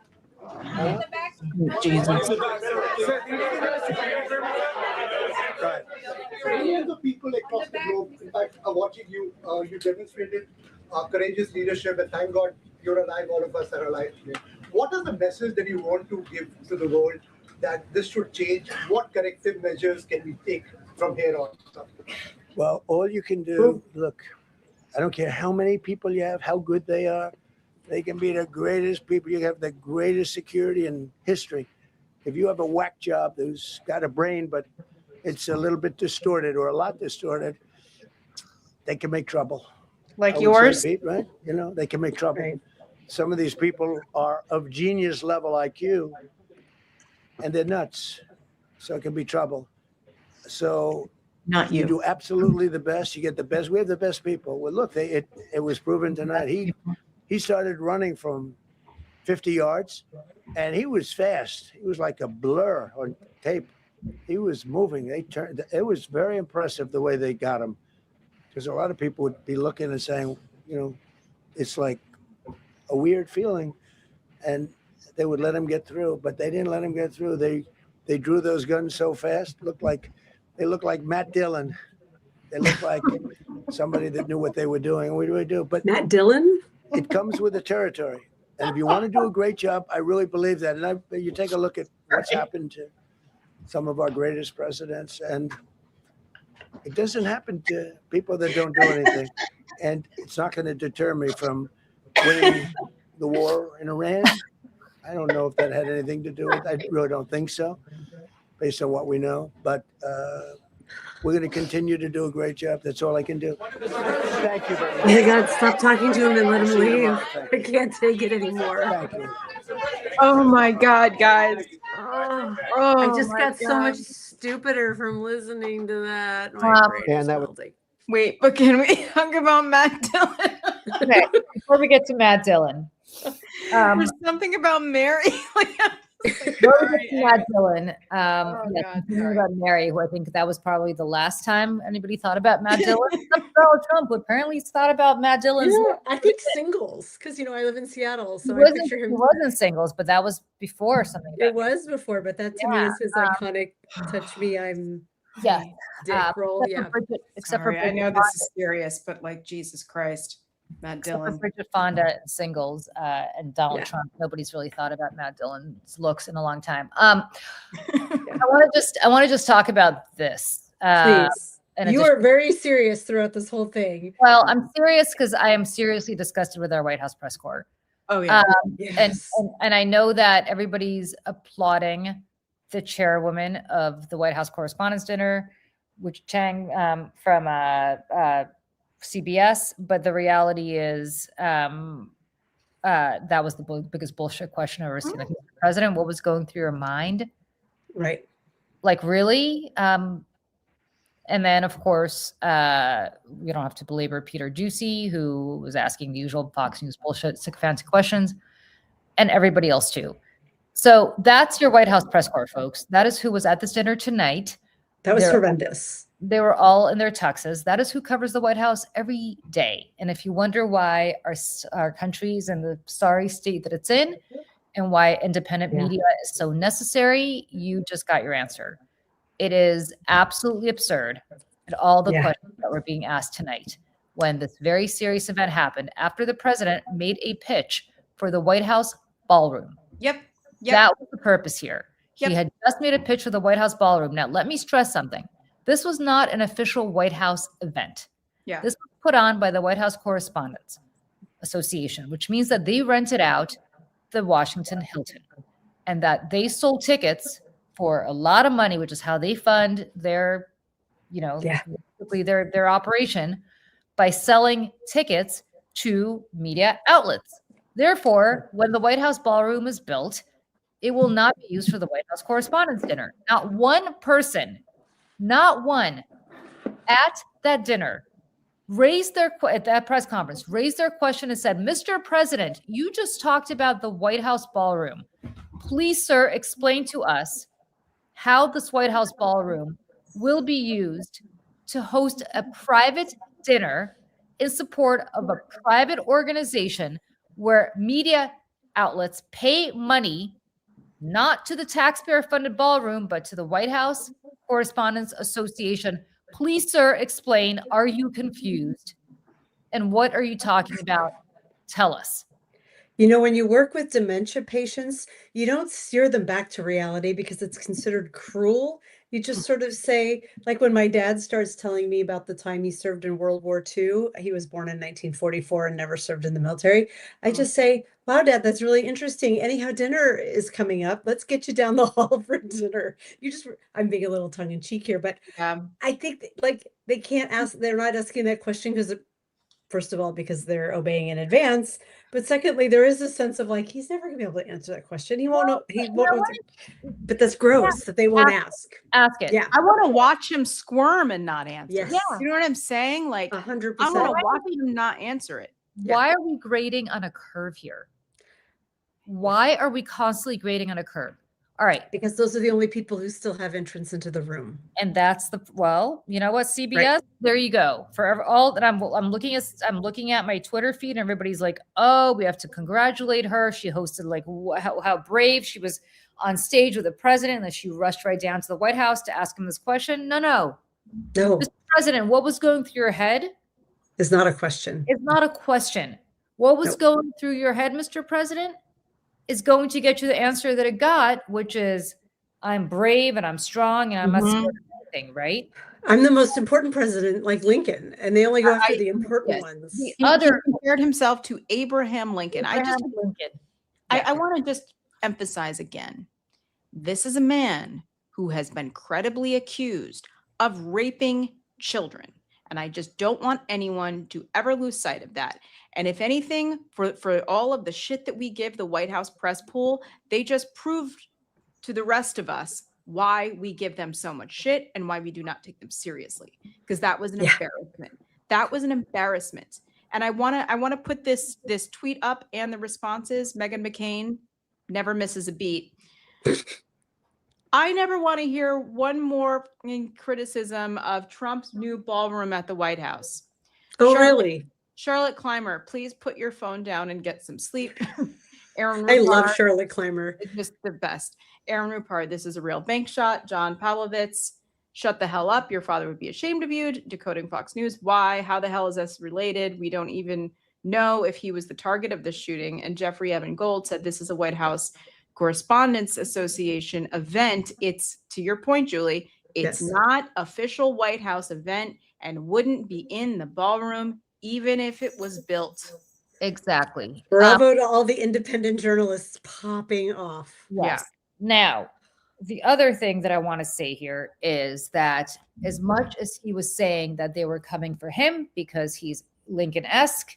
Jesus. Right. Many of the people across the globe, in fact, are watching you. You demonstrated courageous leadership, and thank God you're alive. All of us are alive today. What is the message that you want to give to the world that this should change? What corrective measures can we take from here on? Well, all you can do, look, I don't care how many people you have, how good they are. They can be the greatest people. You have the greatest security in history. If you have a whack job who's got a brain, but it's a little bit distorted or a lot distorted, they can make trouble. Like I would yours? say, Pete, right? You know, they can make trouble. Right. Some of these people are of genius level IQ, and they're nuts. So it can be trouble. So not you. You do absolutely the best. You get the best. We have the best people. Well, look, it was proven tonight. He started running from 50 yards, and he was fast. He was like a blur on tape. He was moving. It was very impressive the way they got him, because a lot of people would be looking and saying, you know, it's like a weird feeling, and they would let him get through, but they didn't let him get through. They drew those guns so fast. They looked like Matt Dillon. They looked like somebody that knew what they were doing. What do we do? But Matt Dillon? It comes with the territory. And if you want to do a great job, I really believe that. And you take a look at what's happened to some of our greatest presidents, and it doesn't happen to people that don't do anything. And it's not going to deter me from winning the war in Iran. I don't know if that had anything to do with it. I really don't think so, based on what we know. But we're going to continue to do a great job. That's all I can do. Thank you very much. Oh my God, stop talking to him and let him leave. I can't take it anymore. Thank you. Oh my God, guys. I just got so much stupider from listening to that. My brain is melting. Wait, but can we talk about Matt Dillon? Okay, before we get to Matt Dillon. There's something about Mary. Before we get to Matt Dillon, thinking about Mary, who I think that was probably the last time anybody thought about Matt Dillon. Donald Trump, who apparently thought about Matt Dillon. I think singles, because I live in Seattle, so He I picture him. He wasn't singles, but that was before something. It was before, but that to me is his iconic "touch me, I'm." Yeah, dick roll. Yeah. Except for I know this is serious, but like Jesus Christ, Matt Dillon. Bridget Fonda and singles and Donald Trump. Nobody's really thought about Matt Dillon's looks in a long time. I want to just talk about this. Please. You are very serious throughout this whole thing. Well, I'm serious because I am seriously disgusted with our White House press corps. Oh yeah. And I know that everybody's applauding the chairwoman of the White House Correspondents Dinner, which Chang from CBS, but the reality is that was the biggest bullshit question I've ever seen. Like, Mr. President, what was going through your mind? Right. Like, really? And then, of course, we don't have to belabor Peter Ducey, who was asking the usual Fox News bullshit, sycophantic questions, and everybody else too. So that's your White House press corps, folks. That is who was at this dinner tonight. That was horrendous. They were all in their tuxes. That is who covers the White House every day. And if you wonder why our country is in the sorry state that it's in and why independent media is so necessary, you just got your answer. It is absolutely absurd at all the questions that were being asked tonight when this very serious event happened after the president made a pitch for the White House ballroom. Yep. That was the purpose here. He had just made a pitch for the White House ballroom. Now, let me stress something. This was not an official White House event. Yeah. This was put on by the White House Correspondents Association, which means that they rented out the Washington Hilton, and that they sold tickets for a lot of money, which is how they fund their, basically their operation, by selling tickets to media outlets. Therefore, when the White House ballroom is built, it will not be used for the White House Correspondents Dinner. Not one person, not one, at that dinner at that press conference, raised their question and said, Mr. President, you just talked about the White House ballroom. Please, sir, explain to us how this White House ballroom will be used to host a private dinner in support of a private organization where media outlets pay money, not to the taxpayer-funded ballroom, but to the White House Correspondents Association. Please, sir, explain. Are you confused? And what are you talking about? Tell us. You know, when you work with dementia patients, you don't steer them back to reality because it's considered cruel. You just sort of say, like when my dad starts telling me about the time he served in World War II, he was born in 1944 and never served in the military. I just say, wow, Dad, that's really interesting. Anyhow, dinner is coming up. Let's get you down the hall for dinner. I'm being a little tongue in cheek here, but I think like they can't ask, they're not asking that question because first of all, because they're obeying in advance. But secondly, there is a sense of like, he's never gonna be able to answer that question. He won't know, but that's gross that they won't ask. Ask it. Yeah. I want to watch him squirm and not answer. Yes. You know what I'm saying? Like 100%. I want to watch him not answer it. Why are we grading on a curve here? Why are we constantly grading on a curve? All right. Because those are the only people who still have entrance into the room. And that's you know what, CBS, Right. There you go. For all that I'm looking at my Twitter feed and everybody's like, oh, we have to congratulate her. She hosted like how brave she was on stage with the president, and then she rushed right down to the White House to ask him this question. No. Mr. President, what was going through your head? It's not a question. It's not a question. What was going through your head, Mr. President, is going to get you the answer that it got, which is I'm brave and I'm strong and I'm not scared of anything, right? I'm the most important president, like Lincoln, and they only go after the important ones. He compared himself to Abraham Lincoln. I want to just emphasize again, this is a man who has been credibly accused of raping children. And I just don't want anyone to ever lose sight of that. And if anything, for all of the shit that we give the White House press pool, they just proved to the rest of us why we give them so much shit and why we do not take them seriously. Because that was an embarrassment. That was an embarrassment. And I want to put this tweet up and the responses. Meghan McCain never misses a beat. I never want to hear one more criticism of Trump's new ballroom at the White House. Oh, really? Charlotte Clymer, please put your phone down and get some sleep. Aaron I Rupert, love Charlotte Clymer. it's just the best. Aaron Rupert, this is a real bank shot. John Pavlovitz, shut the hell up. Your father would be ashamed of you. Decoding Fox News. Why? How the hell is this related? We don't even know if he was the target of the shooting. And Jeffrey Evan Gold said this is a White House Correspondents Association event. It's, to your point, Julie, it's not official White House event and wouldn't be in the ballroom even if it was built. Exactly. Bravo to all the independent journalists popping off. Yes. Now, the other thing that I want to say here is that as much as he was saying that they were coming for him because he's Lincoln-esque,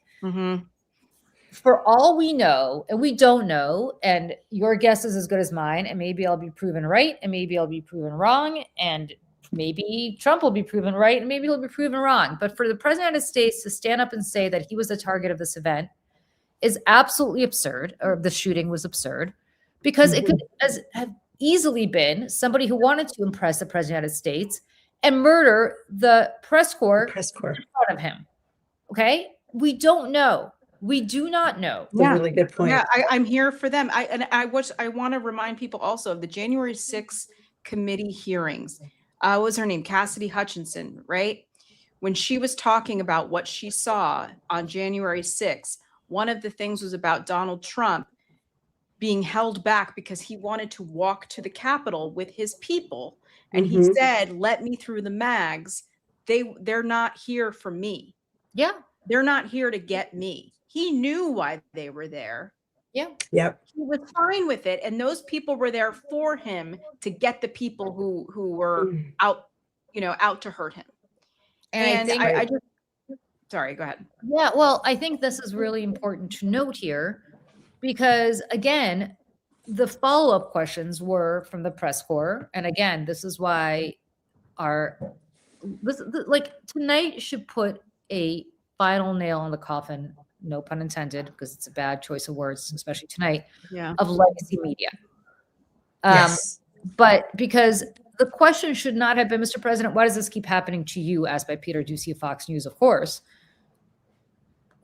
for all we know, and we don't know, and your guess is as good as mine, and maybe I'll be proven right, and maybe I'll be proven wrong, and maybe Trump will be proven right, and maybe he'll be proven wrong. But for the President of the United States to stand up and say that he was the target of this event is absolutely absurd, or the shooting was absurd, because it could have easily been somebody who wanted to impress the President of the United States and murder the press corps in front of him. Okay? We don't know. We do not know. That's a really good point. Yeah, I'm here for them. I want to remind people also of the January 6th committee hearings. What was her name? Cassidy Hutchinson, right? When she was talking about what she saw on January 6th, one of the things was about Donald Trump being held back because he wanted to walk to the Capitol with his people. And he said, let me through the mags. They're not here for me. Yeah. They're not here to get me. He knew why they were there. Yeah. Yep. He was fine with it, and those people were there for him to get the people who were out, out to hurt him. And I think I just sorry, go ahead. Yeah, well, I think this is really important to note here because, again, the follow-up questions were from the press corps. And again, this is why tonight should put a final nail in the coffin, no pun intended, because it's a bad choice of words, especially tonight, of legacy media. Yes. But because the question should not have been, Mr. President, why does this keep happening to you? Asked by Peter Ducey of Fox News, of course.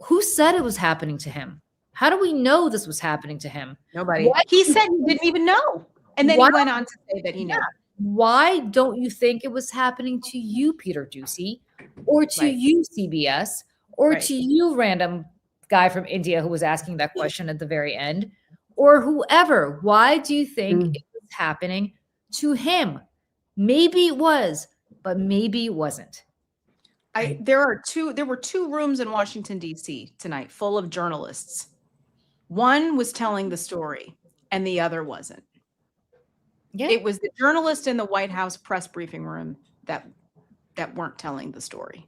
Who said it was happening to him? How do we know this was happening to him? Nobody. He said he didn't even know. And then he went on to say that he knew. Why don't you think it was happening to you, Peter Ducey, or to you, CBS, or to you, random guy from India who was asking that question at the very end, or whoever? Why do you think it was happening to him? Maybe it was, but maybe it wasn't. There were two rooms in Washington, D.C. tonight full of journalists. One was telling the story and the other wasn't. Yeah. It was the journalist in the White House press briefing room that weren't telling the story.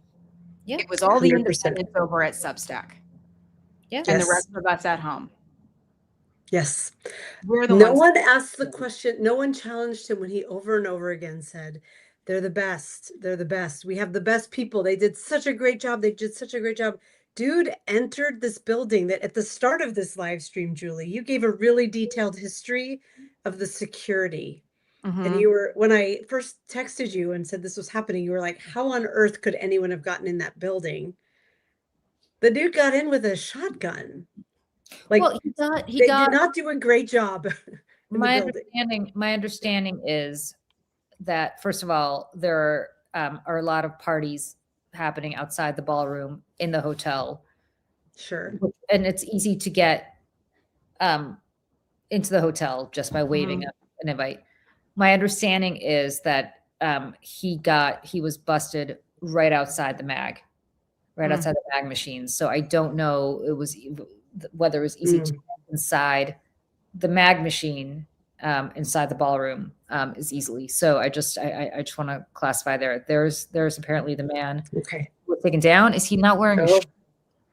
Yeah. It was all the 100%. independents over at Substack. Yeah. And the rest of us at home. Yes. We're the No ones. one asked the question. No one challenged him when he over and over again said, they're the best. They're the best. We have the best people. They did such a great job. They did such a great job. Dude entered this building that at the start of this live stream, Julie, you gave a really detailed history of the security. And you were, when I first texted you and said this was happening, you were like, how on earth could anyone have gotten in that building? The dude got in with a shotgun. Like, Well, he they got did not do a great job. my understanding is that, first of all, there are a lot of parties happening outside the ballroom in the hotel. Sure. And it's easy to get into the hotel just by waving an invite. My understanding is that he was busted right outside the mag, outside the mag machines. So I don't know whether it was easy to get inside the mag machine inside the ballroom as easily. So I just want to classify there. There's apparently the man who was taken down. Is he not wearing a shirt?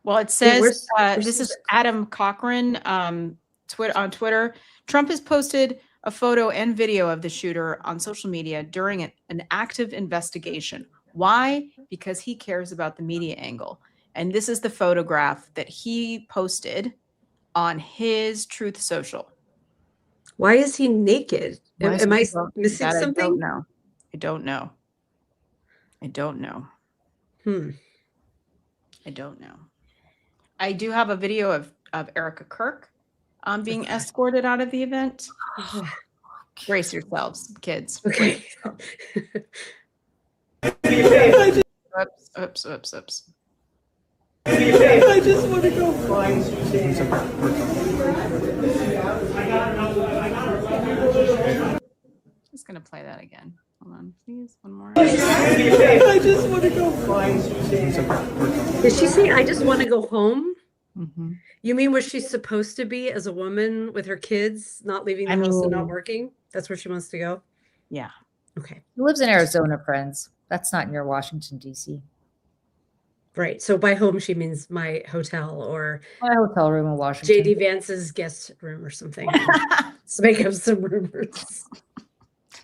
Well, it says this is Adam Cochran on Twitter. Trump has posted a photo and video of the shooter on social media during an active investigation. Why? Because he cares about the media angle. And this is the photograph that he posted on his Truth Social. Why is he naked? Am I missing something? I don't know. I don't know. I do have a video of Erica Kirk being escorted out of the event. Brace yourselves, kids. Okay. Oops. I just want to go flying. Just gonna play that again. Hold on, please. One more. I just want to go flying. Did she say, I just want to go home? You mean where she's supposed to be as a woman with her kids, not leaving the house and not working? That's where she wants to go? Yeah. Okay. He lives in Arizona, friends. That's not near Washington, D.C. Right. So by home, she means my hotel or my hotel room in Washington. J.D. Vance's guest room or something. Let's make up some rumors.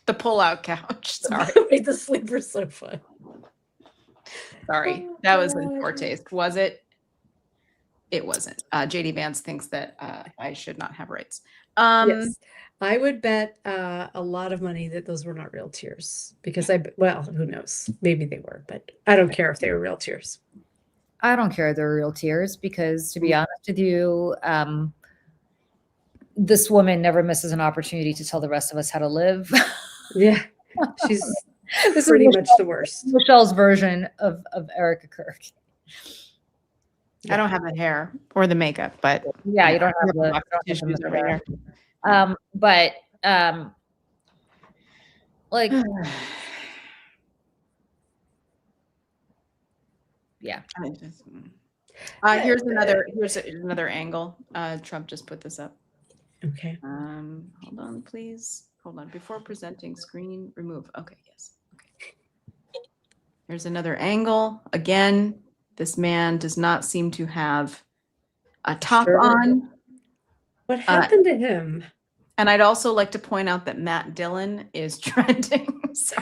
The pull-out couch. Sorry. Made the sleeper sofa. Sorry. That was in poor taste. Was it? It wasn't. J.D. Vance thinks that I should not have rights. Yes. I would bet a lot of money that those were not real tears because who knows? Maybe they were, but I don't care if they were real tears. I don't care if they're real tears because, to be honest with you, this woman never misses an opportunity to tell the rest of us how to live. Yeah, she's this pretty is much the worst. Michelle's version of Erica Kirk. I don't have the hair or the makeup, but yeah, you don't have the tissues over there. But like, yeah. Here's another angle. Trump just put this up. Okay. Hold on, please. Hold on. Before presenting, screen remove. Okay, yes. Okay. Here's another angle. Again, this man does not seem to have a top on. What happened to him? And I'd also like to point out that Matt Dillon is trending. So.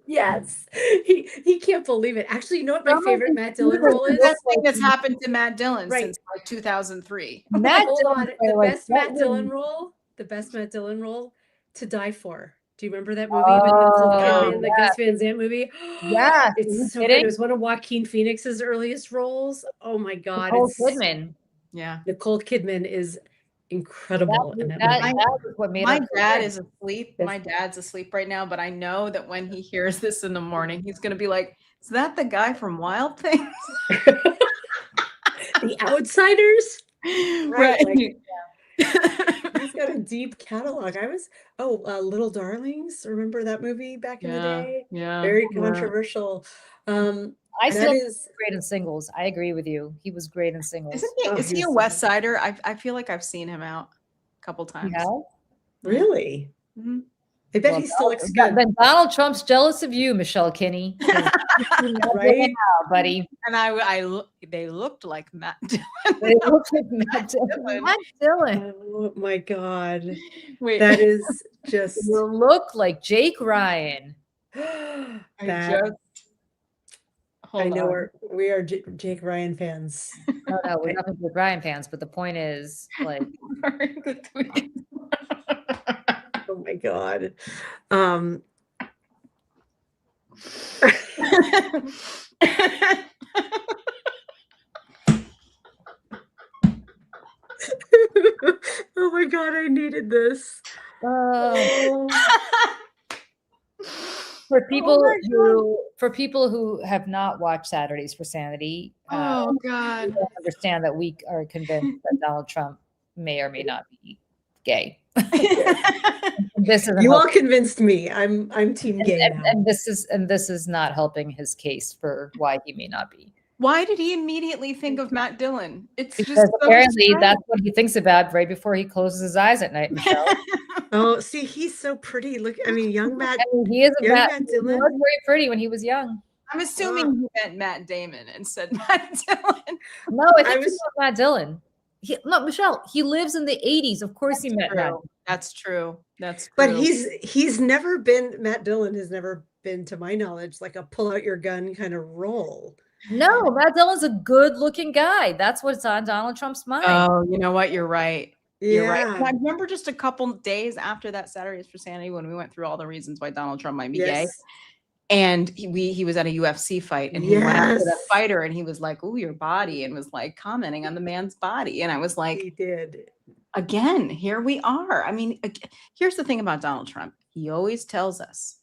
Yes, he can't believe it. Actually, you know what my favorite Matt Dillon role is? The best thing that's happened to Matt Dillon since like 2003. Hold on, the best Matt Dillon role, To Die For. Do you remember that movie with Nicole Kidman, the Gus Van Sant movie? Yeah, it's so good. It was one of Joaquin Phoenix's earliest roles. Oh my God, Nicole Kidman. Yeah, Nicole Kidman is incredible in that movie. That was what made my her dad career. is asleep. My dad's asleep right now, but I know that when he hears this in the morning, he's going to be like, "Is that the guy from Wild Things?" The Outsiders, right? Like, he's got a deep catalog. Little Darlings. Remember that movie back in the day? Yeah, very controversial. I still think he's great in Singles. I agree with you. He was great in Singles. Is he a West Sider? I feel like I've seen him out a couple times. Yeah. Really? Mm-hmm. I bet he still looks good. Then Donald Trump's jealous of you, Michelle Kinney. Right, buddy. And they looked like Matt Dillon. They looked like Matt Dillon. Matt Dillon. Oh my God. Wait. That is just. You look like Jake Ryan. I know we are Jake Ryan fans. No, we're not Jake Ryan fans, but the point is, like, oh my God. Oh my God, I needed this. For people who have not watched Saturdays for Sanity, oh God, understand that we are convinced that Donald Trump may or may not be gay. You all convinced me. I'm team gay now. And this is not helping his case for why he may not be. Why did he immediately think of Matt Dillon? It's because just apparently that's what he thinks about right before he closes his eyes at night, Michelle. Oh, see, he's so pretty. Look, I mean, young Matt. He is Matt Dillon. He was very pretty when he was young. I'm assuming he meant Matt Damon and said Matt Dillon. No, I think he meant Matt Dillon. Michelle, he lives in the 80s. Of course he meant Matt. That's true. That's true. But he's never been, Matt Dillon has never been, to my knowledge, like a pull out your gun kind of role. No, Matt Dillon's a good looking guy. That's what's on Donald Trump's mind. Oh, you know what? You're right. You're right. Yeah. And I remember just a couple days after that Saturdays for Sanity when we went through all the reasons why Donald Trump might be gay. And he was at a UFC fight and he went up to the fighter and he was like, "Ooh, your body," and was like commenting on the man's body. And I was like, he did. Again, here we are. I mean, here's the thing about Donald Trump. He always tells us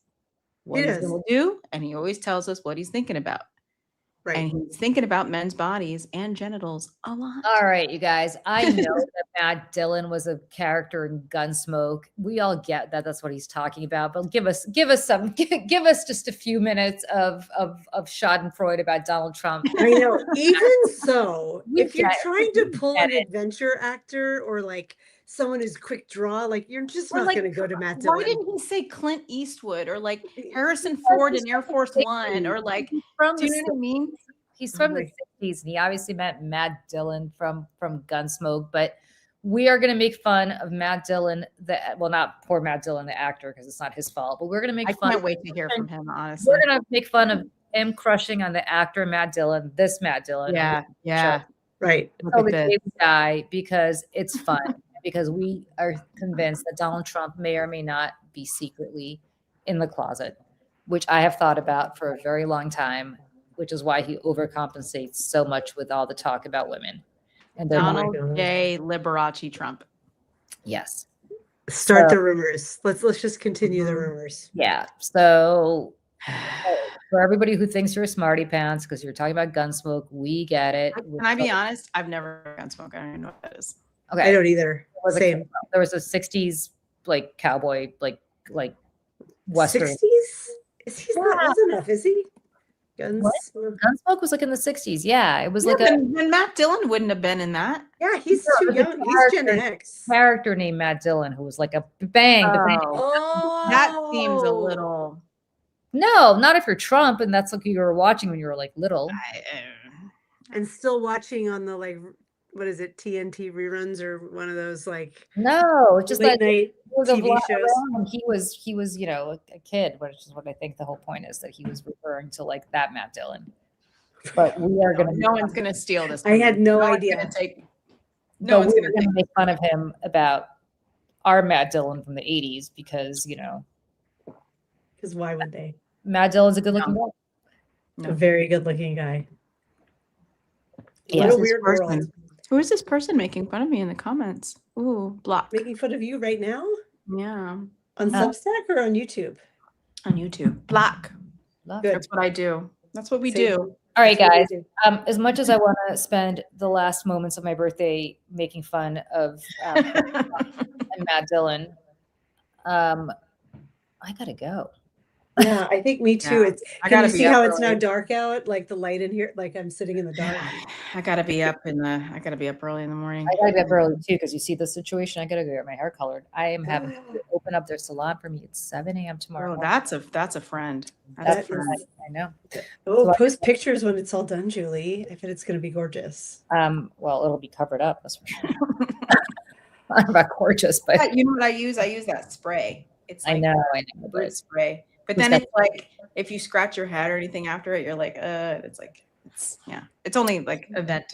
what he's going to do, and he always tells us what he's thinking about. Right. And he's thinking about men's bodies and genitals a lot. All right, you guys. I know that Matt Dillon was a character in Gunsmoke. We all get that. That's what he's talking about. But give us just a few minutes of Schadenfreude about Donald Trump. I know. Even so, if you're trying to pull an adventure actor or like someone who's quick draw, like you're just not going to go to Matt Dillon. Why didn't he say Clint Eastwood or like Harrison Ford in Air Force One or like? Do you know what I mean? He's from the 60s, and he obviously meant Matt Dillon from Gunsmoke. But we are going to make fun of Matt Dillon. Not poor Matt Dillon, the actor, because it's not his fault. But we're going to make fun. I can't wait to hear from him. Honestly, we're going to make fun of him crushing on the actor Matt Dillon. This Matt Dillon. Yeah. Right. So the gay guy, because it's fun. Because we are convinced that Donald Trump may or may not be secretly in the closet, which I have thought about for a very long time, which is why he overcompensates so much with all the talk about women. And Donald J. Liberace Trump. Yes. Start the rumors. Let's just continue the rumors. Yeah. So for everybody who thinks you're a smarty pants because you're talking about Gunsmoke, we get it. Can I be honest? I've never heard Gunsmoke. I don't even know what that is. Okay. I don't either. Same. There was a 60s like cowboy like western. 60s? He's not old enough, is he? Guns. Gunsmoke was like in the 60s. Yeah, it was Yeah, like a then Matt Dillon wouldn't have been in that. Yeah, he's No, too it was a young. He's Gen character- X. character named Matt Dillon who was like a bang. The bang. That seems a little. No, not if you're Trump and that's what you were watching when you were like little. And still watching on the like, what is it, TNT reruns or one of those like No, it's just late like night he was TV around shows. when he was, a kid, which is what I think the whole point is, that he was referring to like that Matt Dillon. But we are gonna No one's gonna steal this. I had from me. no one's idea. gonna take. but No one's we're gonna gonna take. make fun of him about our Matt Dillon from the 80s because Because why would they? Matt Dillon's a good looking guy. A very good looking guy. Yeah. What a Who's this weird person? world. Who is this person making fun of me in the comments? Ooh, block. Making fun of you right now? Yeah. On Substack or on YouTube? On YouTube. Block. Good. That's what I do. That's what we Same. do. All right, That's what we guys. do. As much as I want to spend the last moments of my birthday making fun of and Matt Dillon, I gotta go. Yeah, I think me too. Yeah. It's I can gotta you be see up how it's now early. dark out? Like the light in here, like I'm sitting in the dark. I gotta be up I gotta be up early in the morning. I gotta get up early too because you see the situation. I gotta go get my hair colored. I am having to open up their salon for me at 7 a.m. tomorrow. Oh, morning. that's a friend. That's a That friend. is- I know. Oh, So I- post pictures when it's all done, Julie. I bet it's gonna be gorgeous. Well, it'll be covered up. That's for sure. I'm not gorgeous, but Yeah, you know what I use? I use that spray. It's I like know, root but spray. But Who's then got- it's like if you scratch your head or anything after it, you're like, it's like it's only like event.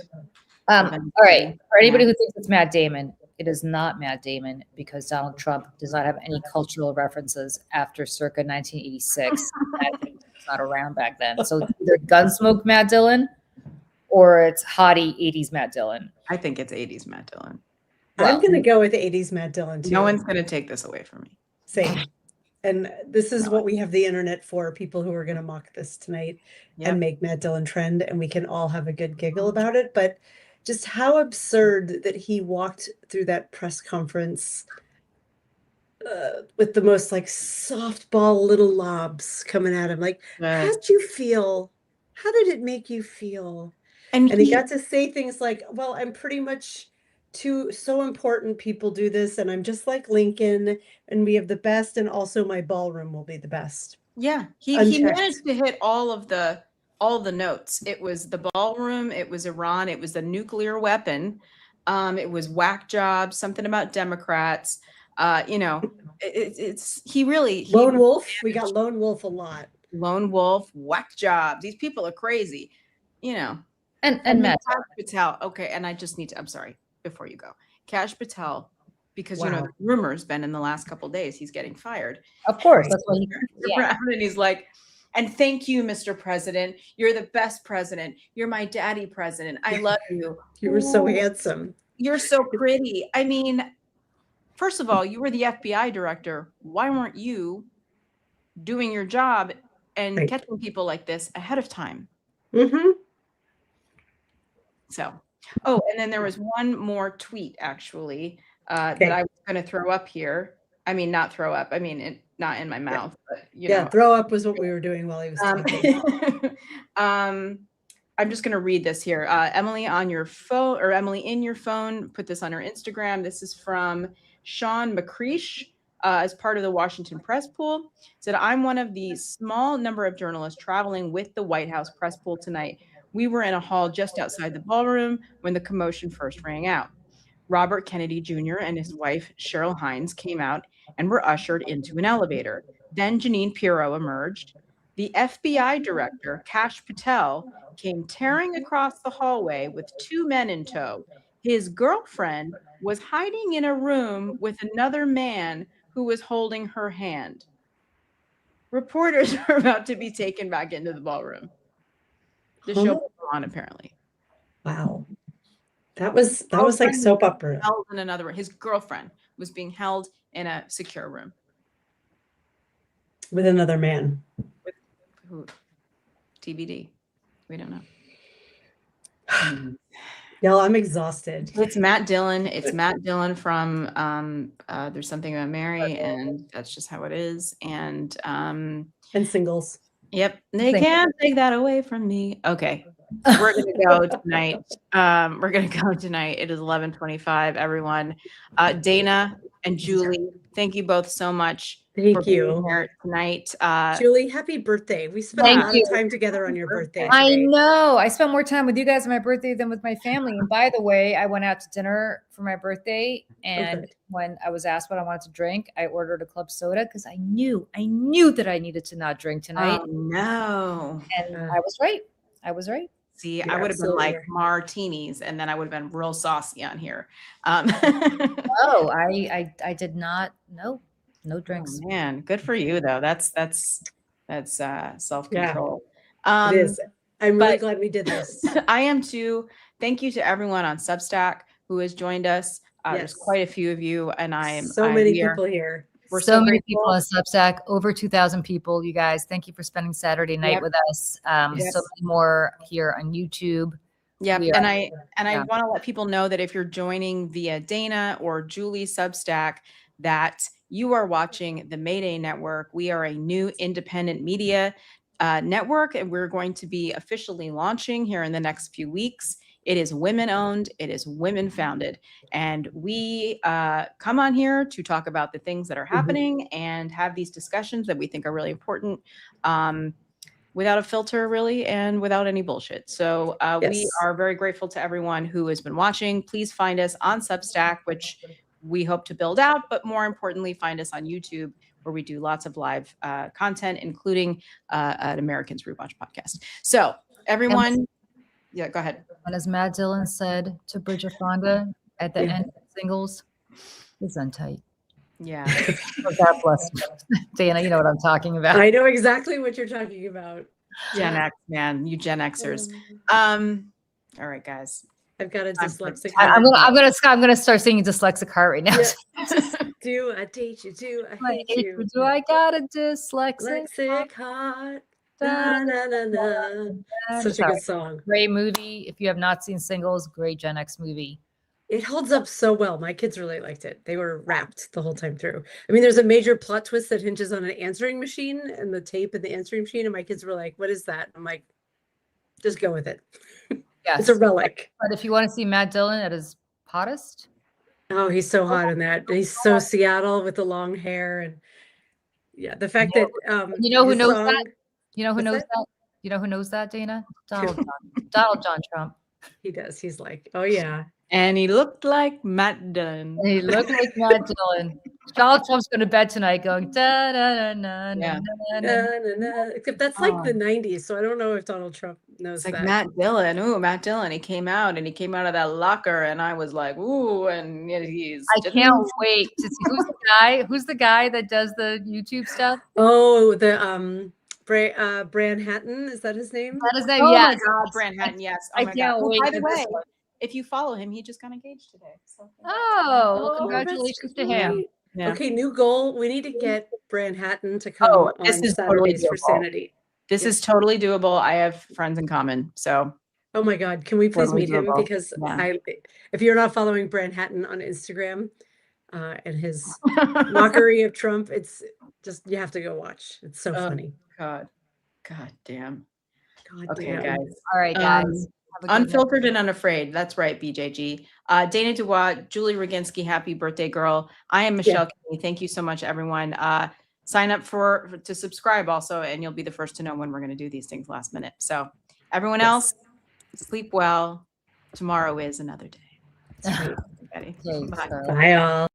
all right. For anybody who thinks it's Matt Damon, it is not Matt Damon because Donald Trump does not have any cultural references after circa 1986. Matt Damon was not around back then. So it's either Gunsmoke Matt Dillon or it's hottie 80s Matt Dillon. I think it's 80s Matt Dillon. I'm gonna go with 80s Matt Dillon too. No one's gonna take this away from me. Same. And this is what we have the internet for, people who are going to mock this tonight Yep. and make Matt Dillon trend, and we can all have a good giggle about it. But just how absurd that he walked through that press conference with the most like softball little lobs coming at him. Like, how did you feel? How did it make you feel? And he got to say things like, well, I'm pretty much so important people do this, and I'm just like Lincoln, and we have the best, and also my ballroom will be the best. Yeah, he Unchecked. managed to hit all of the notes. It was the ballroom, it was Iran, it was the nuclear weapon, it was whack jobs, something about Democrats. It's he Lone Wolf. We got Lone Wolf a lot. Lone Wolf, whack jobs. These people are crazy, And then Matt Kash Patel. Okay, and I just need to. I'm sorry. Before you go, Kash Patel, because Wow. the rumor's been in the last couple of days he's getting fired. Of course, that's why And he's like, and thank you, Mr. President. You're the best president. You're my daddy president. I love you. You were so Ooh, handsome. You're so pretty. I mean, first of all, you were the FBI director. Why weren't you doing your job and Right. catching people like this ahead of time? Mm-hmm. So, and then there was one more tweet actually that I was going to throw up here. I mean, not throw up. I mean, not in my mouth, but you know. Throw up was what we were doing while he was talking. I'm just going to read this here. Emily on your phone, or Emily in your phone, put this on her Instagram. This is from Sean McCreesh. As part of the Washington press pool, said, I'm one of the small number of journalists traveling with the White House press pool tonight. We were in a hall just outside the ballroom when the commotion first rang out. Robert Kennedy Jr. and his wife, Cheryl Hines, came out and were ushered into an elevator. Then Janine Pirro emerged. The FBI director, Kash Patel, came tearing across the hallway with two men in tow. His girlfriend was hiding in a room with another man who was holding her hand. Reporters are about to be taken back into the ballroom. The show will go on, apparently. Wow. That was like soap opera. Held in another room. His girlfriend was being held in a secure room. With another man. With who? TBD. We don't know. Y'all, I'm exhausted. It's Matt Dillon. It's Matt Dillon from There's Something About Mary, and that's just how it is. And singles. Yep. They Thank can't take that away from me. Okay. We're going to go tonight. We're going to go tonight. It is 11:25, everyone. Dana and Julie, thank you both so much for Thank being you. here tonight. Julie, happy birthday. We spent a Thank lot you. of time together on your birthday I today. know. I spent more time with you guys on my birthday than with my family. And by the way, I went out to dinner for my birthday. And good. when I was asked what I wanted to drink, I ordered a club soda because I knew that I needed to not drink tonight. Oh, no. And I was right. I was right. See, You're I would have been absolutely like right. martinis, and then I would have been real saucy on here. Oh, I did not. No drinks. Oh, man, good for you though. That's self-control. It is. I'm really but- glad we did this. I am too. Thank you to everyone on Substack who has joined us. There's Yes. quite a few of you, and So many people here. We're so many grateful. people on Substack, over 2,000 people. You guys, thank you for spending Saturday night Yep. with us. Yes. So many more here on YouTube. Yep. We And are- I yeah. want to let people know that if you're joining via Dana or Julie Substack, that you are watching the Mayday Network. We are a new independent media network, and we're going to be officially launching here in the next few weeks. It is women owned, it is women founded, and we come on here to talk about the things that are happening and have these discussions that we think are really important. Without a filter, really, and without any bullshit. So we Yes. are very grateful to everyone who has been watching. Please find us on Substack, which we hope to build out, but more importantly, find us on YouTube, where we do lots of live content, including an Americans Rewatch podcast. So everyone, yeah, go ahead. And as Matt Dillon said to Bridget Fonda at the end of Singles, it's untight. Yeah. God bless you. Dana, you know what I'm talking about. I know exactly what you're talking about. Gen X, man, you Gen Xers. All right, guys. I've got a dyslexic. I'm gonna start singing Dyslexic Heart right now. Do I teach you? Do I I hate hate you? you. Do I got a dyslexic Dyslexic heart. Na, na, na, na. Such a good song. Great movie. If you have not seen Singles, great Gen X movie. It holds up so well. My kids really liked it. They were rapt the whole time through. I mean, there's a major plot twist that hinges on an answering machine and the tape in the answering machine. And my kids were like, what is that? I'm like, just go with it. Yes. It's a relic. But if you want to see Matt Dillon at his hottest, Oh, he's so hot in that. He's so Seattle with the long hair. And yeah, the fact that you know who his knows song- that? You know who What's knows that? that? You know who knows that, Dana? Donald John Trump. He does. He's like, oh yeah. And he looked like Matt Dillon. He looked like Matt Dillon. Donald Trump's going to bed tonight going da da da da Yeah. da Na, na, na. Except that's like the 90s. So I don't know if Donald Trump knows It's like that. Matt Dillon. Ooh, Matt Dillon. He came out of that locker, and I was like, ooh, and he's. I can't wait to see who's the guy that does the YouTube stuff. Oh, the Branhattan, is that his name? That is name. Oh Yes. my God, Branhattan. Yes. Oh I my can't God. wait By for the this way, one. if you follow him, he just got engaged today. So Oh, well, Oh, congratulations that's to him. great. Yeah. Okay, new goal. We need to get Branhattan to come Oh, on this is totally Saturdays for doable. Sanity. This is totally doable. I have friends in common. So Oh my God, can we please Totally meet him? doable. Because Yeah. if you're not following Branhattan on Instagram and his mockery of Trump, it's just, you have to go watch. It's so Oh, funny. God damn. God Okay, damn. guys. All right, guys. Have a good night. Unfiltered and unafraid. That's right, BJG. Dana Dubois, Julie Roginsky, happy birthday, girl. I am Michelle Kinney. Thank you so much, everyone. Sign up to subscribe also, and you'll be the first to know when we're going to do these things last minute. So everyone else, sleep well. Tomorrow is another day. Everybody. Okay, Bye. so- Bye all.